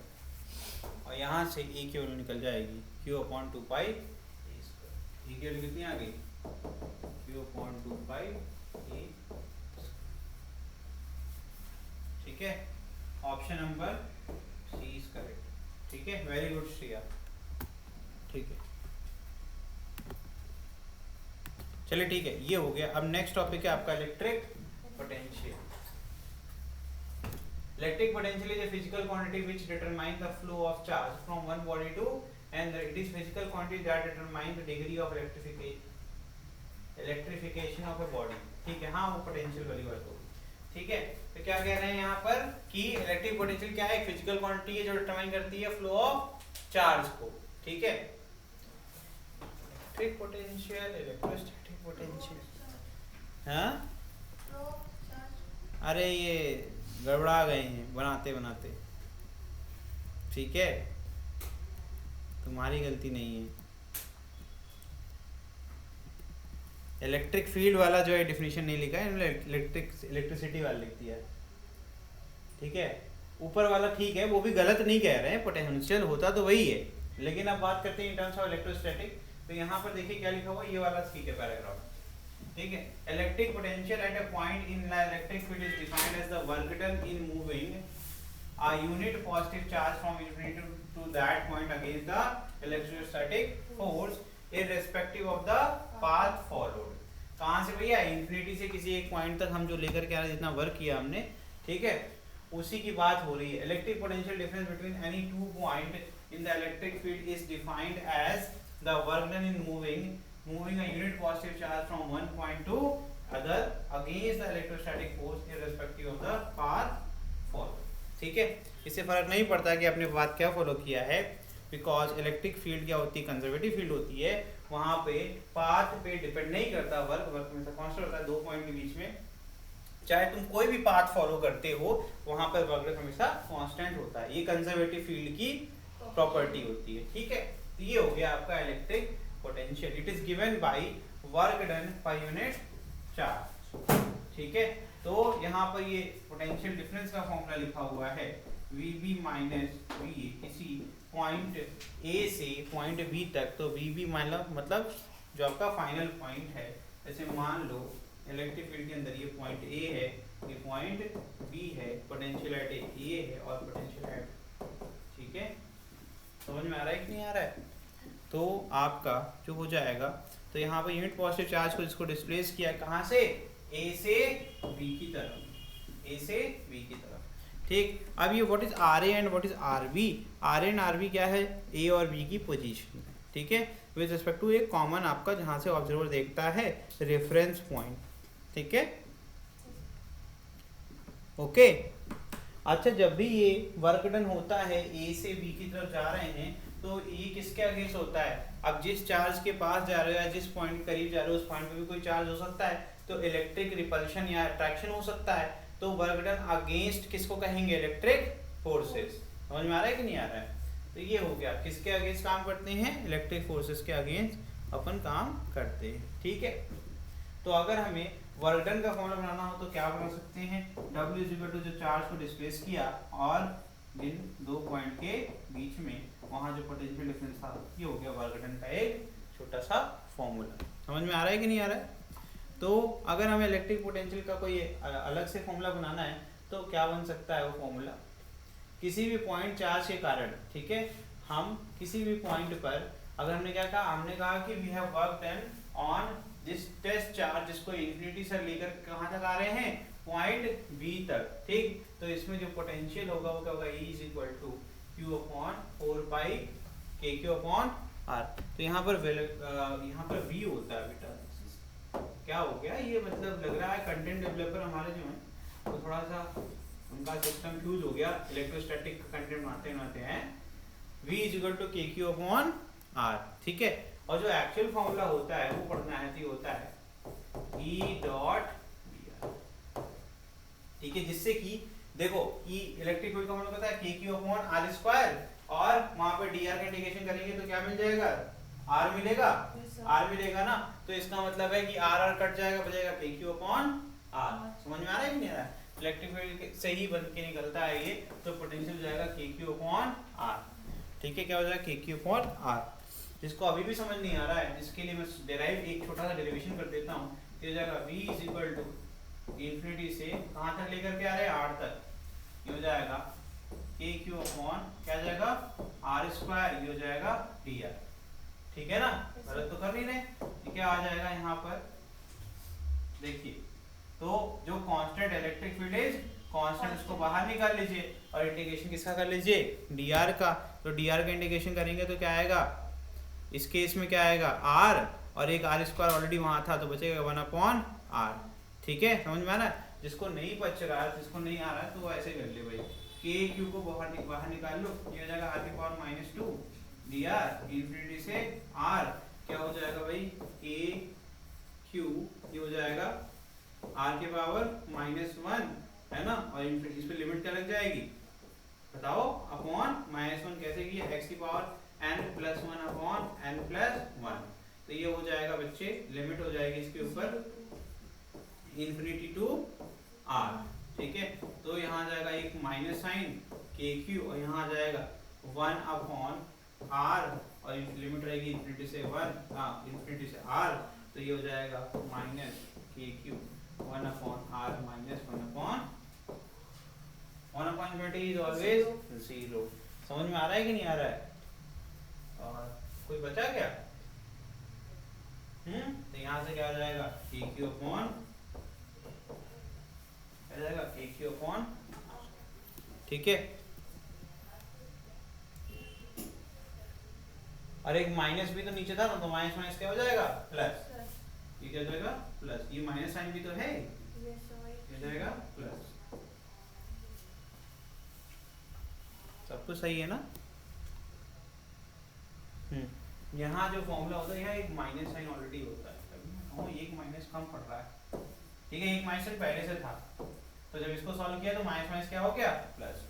और यहाँ से a की वैल्यू निकल जाएगी Q upon 2 pi a square, की वैल्यू कितनी आ गई Q अपॉन 2 पाई a। ठीक है। Option number C is correct. ठीक है, वेरी गुड श्रेया। ठीक है, चलिए ठीक है, ये हो गया। अब नेक्स्ट टॉपिक है आपका electric potential. Electric potential is a physical quantity which determines the flow of charge from one body to another. It is physical quantity that determines the degree of electrification of a body. ठीक है, हाँ वो पोटेंशियल वाली बात होगी। ठीक है, तो क्या कह रहे हैं यहाँ पर कि इलेक्ट्रिक पोटेंशियल क्या है, एक फिजिकल क्वांटिटी है जो डिटरमाइन करती है फ्लो ऑफ चार्ज को। ठीक है, इलेक्ट्रिक पोटेंशियल, इलेक्ट्रोस्टैटिक पोटेंशियल। हाँ, अरे ये गड़बड़ा गए हैं बनाते बनाते। ठीक है, तुम्हारी गलती नहीं है। इलेक्ट्रिक फील्ड वाला जो है डेफिनेशन नहीं लिखा है, इलेक्ट्रिसिटी वाला लिख दिया है। ठीक है, ऊपर वाला ठीक है, वो भी गलत नहीं कह रहे हैं, पोटेंशियल होता तो वही है, लेकिन अब बात करते हैं इन टर्म्स ऑफ इलेक्ट्रोस्टैटिक। तो यहाँ पर देखिए क्या लिखा हुआ, ये वाला ठीक है पैराग्राफ। ठीक है, electric potential at a point in the electric field is defined as the work done in moving a unit positive charge from infinity to that point against the electrostatic force irrespective of the path followed। कहाँ से भैया, इंफिनिटी से किसी एक पॉइंट तक हम जो लेकर के आ रहे हैं, जितना वर्क किया हमने, ठीक है, उसी की बात हो रही है। Electric potential difference between any two point in the electric field is defined as the work done in moving a unit positive charge from one point to other against the electrostatic force irrespective of the path followed। ठीक है, इससे फर्क नहीं पड़ता कि आपने बात क्या फॉलो किया है, बिकॉज इलेक्ट्रिक फील्ड क्या होती है, कंजर्वेटिव फील्ड होती है, वहां पे पाथ पे डिपेंड नहीं करता, वर्क हमेशा कांस्टेंट होता है दो पॉइंट के बीच में। चाहे तुम कोई भी पाथ फॉलो करते हो, वहां पर वर्क हमेशा कांस्टेंट होता है। ये कंजर्वेटिव फील्ड की प्रॉपर्टी होती है। ठीक है, तो ये हो गया आपका electric potential. It is given by work done per unit charge. ठीक है, तो यहाँ पर ये पोटेंशियल डिफरेंस का फॉर्मूला लिखा हुआ है, VB माइनस VA किसी पॉइंट A से पॉइंट B तक। तो VB मतलब जो आपका फाइनल पॉइंट है, जैसे मान लो इलेक्ट्रिक फील्ड के अंदर ये पॉइंट A है, ये पॉइंट B है, पोटेंशियल एट A है और पोटेंशियल एट, ठीक है, समझ में आ रहा है कि नहीं आ रहा है? तो आपका जो हो जाएगा, तो यहाँ पर यूनिट पॉजिटिव चार्ज को इसको डिस्प्लेस किया कहाँ से, A से B की तरफ, A से B की तरफ। ठीक, अब ये what is RA and what is RB। RA and RB क्या है, A और B की पोजीशन। ठीक है, विद रिस्पेक्ट टू एक कॉमन आपका जहाँ से ऑब्जर्वर देखता है रेफरेंस पॉइंट। ठीक है, ओके। अच्छा, जब भी ये वर्क डन होता है A से B की तरफ जा रहे हैं, तो ई किसके अगेंस्ट होता है? अब जिस चार्ज के पास जा रहे हो या जिस पॉइंट के करीब जा रहे हो उस पॉइंट पे भी कोई चार्ज हो सकता है, तो इलेक्ट्रिक रिपल्शन या अट्रैक्शन हो सकता है। तो वर्क डन अगेंस्ट किसको कहेंगे? Electric forces. समझ में आ रहा है कि नहीं आ रहा है? तो ये हो गया, किसके अगेंस्ट काम करते हैं? इलेक्ट्रिक फोर्सेस के अगेंस्ट अपन काम करते हैं। ठीक है, तो अगर हमें वर्क डन का फॉर्मूला बनाना हो तो क्या बना सकते हैं? W इज इक्वल टू जो चार्ज को डिस्प्लेस किया और इन दो पॉइंट के बीच में वहां जो पोटेंशियल डिफरेंस था, ये हो गया वर्क डन का एक छोटा सा फॉर्मूला। समझ में आ रहा है कि नहीं आ रहा है? तो अगर हमें इलेक्ट्रिक पोटेंशियल का कोई अलग से फॉर्मूला बनाना है तो क्या बन सकता है वो फॉर्मूला? किसी भी पॉइंट चार्ज के कारण, ठीक है, हम किसी भी पॉइंट पर अगर हमने क्या कहा, हमने कहा कि we have work done on this test charge, जिसको इन्फिनिटी से लेकर कहां तक आ रहे हैं? पॉइंट बी तक। ठीक, तो इसमें जो पोटेंशियल होगा वो क्या होगा? E is equal to Q upon 4 pi KQ upon R। तो यहाँ पर V होता है बेटा। क्या हो गया ये? मतलब लग रहा है कंटेंट डेवलपर हमारे जो है तो थोड़ा सा उनका सिस्टम फ्यूज हो गया, इलेक्ट्रोस्टैटिक कंटेंट बनाते हैं। V is equal to KQ upon R। ठीक है, और जो एक्चुअल फॉर्मूला होता है वो पढ़ना है, तो होता है E डॉट VR। ठीक है, जिससे कि देखो E इलेक्ट्रिक फील्ड का फॉर्मूला पता है KQ अपॉन R स्क्वायर, और वहां पे dr का इंटीग्रेशन करेंगे तो क्या मिल जाएगा? R मिलेगा। R मिलेगा ना, तो इसका मतलब है कि R कट जाएगा, बचेगा KQ अपॉन R। समझ में आ रहा है कि नहीं आ रहा है? इलेक्ट्रिक फील्ड से ही बन के निकलता है ये, तो पोटेंशियल हो जाएगा KQ अपॉन R। ठीक है, क्या हो जाएगा? KQ upon R। जिसको अभी भी समझ नहीं आ रहा है, जिसके लिए मैं डेराइव एक छोटा सा डेरिवेशन कर देता हूँ, तो हो जाएगा V is equal to infinity से कहाँ तक लेकर के आ रहे हैं? R तक। ये हो जाएगा KQ अपॉन क्या जाएगा? R square. ये हो जाएगा dr। ठीक है ना? गलत तो कर नहीं रहे। ठीक है, आ जाएगा यहाँ पर देखिए, तो जो constant electric field is constant, उसको बाहर निकाल लीजिए और इंटीग्रेशन किसका कर लीजिए? dr का। तो dr का इंटीग्रेशन करेंगे तो क्या आएगा? इस केस में क्या आएगा? r, और एक R स्क्वायर ऑलरेडी वहां था तो बचेगा 1 अपॉन R। ठीक है, समझ में आ रहा है? जिसको नहीं बच रहा है, जिसको नहीं आ रहा है, तो वो ऐसे कर ले भाई, KQ को बाहर निकाल लो, ये हो जाएगा R की पावर -2 dr इन्फिनिटी से R। क्या हो जाएगा भाई? KQ, ये हो जाएगा R के पावर -1, है ना, और इस पे लिमिट क्या लग जाएगी बताओ? अपॉन -1 कैसे किया? x की पावर n+1 अपॉन n+1। तो ये हो जाएगा बच्चे, लिमिट हो जाएगी इसके ऊपर इन्फिनिटी टू R। ठीक है, तो यहाँ आ जाएगा एक माइनस साइन KQ, और यहाँ आ जाएगा 1 अपॉन R, और लिमिट रहेगी इन्फिनिटी से 1, इन्फिनिटी से R। तो ये हो जाएगा minus KQ 1 upon R minus 1 upon 1/20 is always 0। समझ में आ रहा है कि नहीं आ रहा है? और कोई बचा क्या? तो यहाँ से क्या आ जाएगा? KQ अपॉन क्या जाएगा? KQ अपॉन, ठीक है, और एक माइनस भी तो नीचे था ना, तो माइनस माइनस क्या हो जाएगा? प्लस। ये क्या हो जाएगा? प्लस। ये माइनस साइन भी तो है, क्या जाएगा? प्लस। सब कुछ सही है ना? यहाँ जो फॉर्मूला होता है, यहाँ एक माइनस साइन ऑलरेडी होता है, एक माइनस कम पड़ रहा है। ठीक है, एक माइनस साइन पहले से था, तो जब इसको सॉल्व किया तो माइनस माइनस क्या हो गया? प्लस।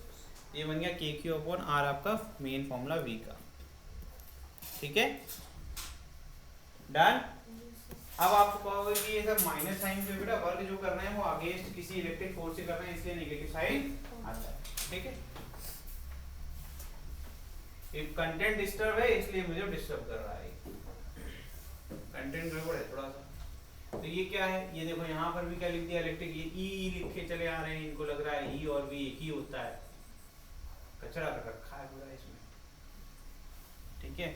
ये बन गया KQ अपॉन R, आपका मेन फॉर्मूला V का। ठीक है, डन। अब आपको कहोगे कि ये सब माइनस साइन जो बेटा वर्क जो कर रहे हैं वो अगेंस्ट किसी इलेक्ट्रिक फोर्स से कर रहे हैं, इसलिए नेगेटिव साइन आता है। ठीक है, ये कंटेंट डिस्टर्ब है इसलिए मुझे डिस्टर्ब कर रहा है, कंटेंट गड़बड़ है थोड़ा सा। तो ये क्या है? ये देखो यहाँ पर भी क्या लिख दिया? इलेक्ट्रिक। ये E लिख के चले आ रहे हैं, इनको लग रहा है E और V एक ही होता है, कचरा कर रखा है पूरा इसमें। ठीक है,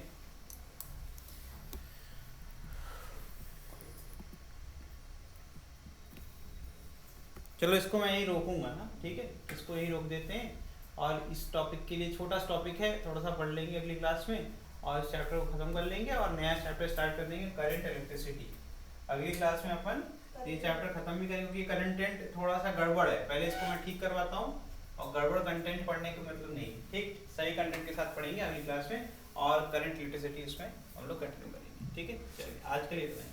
चलो इसको मैं यही रोकूंगा ना। ठीक है, इसको यही रोक देते हैं, और इस टॉपिक के लिए छोटा सा टॉपिक है, थोड़ा सा पढ़ लेंगे अगली क्लास में, और इस चैप्टर को खत्म कर लेंगे और नया चैप्टर स्टार्ट कर देंगे, करंट इलेक्ट्रिसिटी। अगली क्लास में अपन ये चैप्टर खत्म भी करेंगे, क्योंकि कंटेंट थोड़ा सा गड़बड़ है, पहले इसको मैं ठीक करवाता हूँ, और गड़बड़ कंटेंट पढ़ने का मतलब नहीं। ठीक, सही कंटेंट के साथ पढ़ेंगे अगली क्लास में। और करंट इलेक्ट्रिसिटी इसमें हम लोग कंटिन्यू करेंगे। ठीक है, चलिए आज के लिए इतना ही।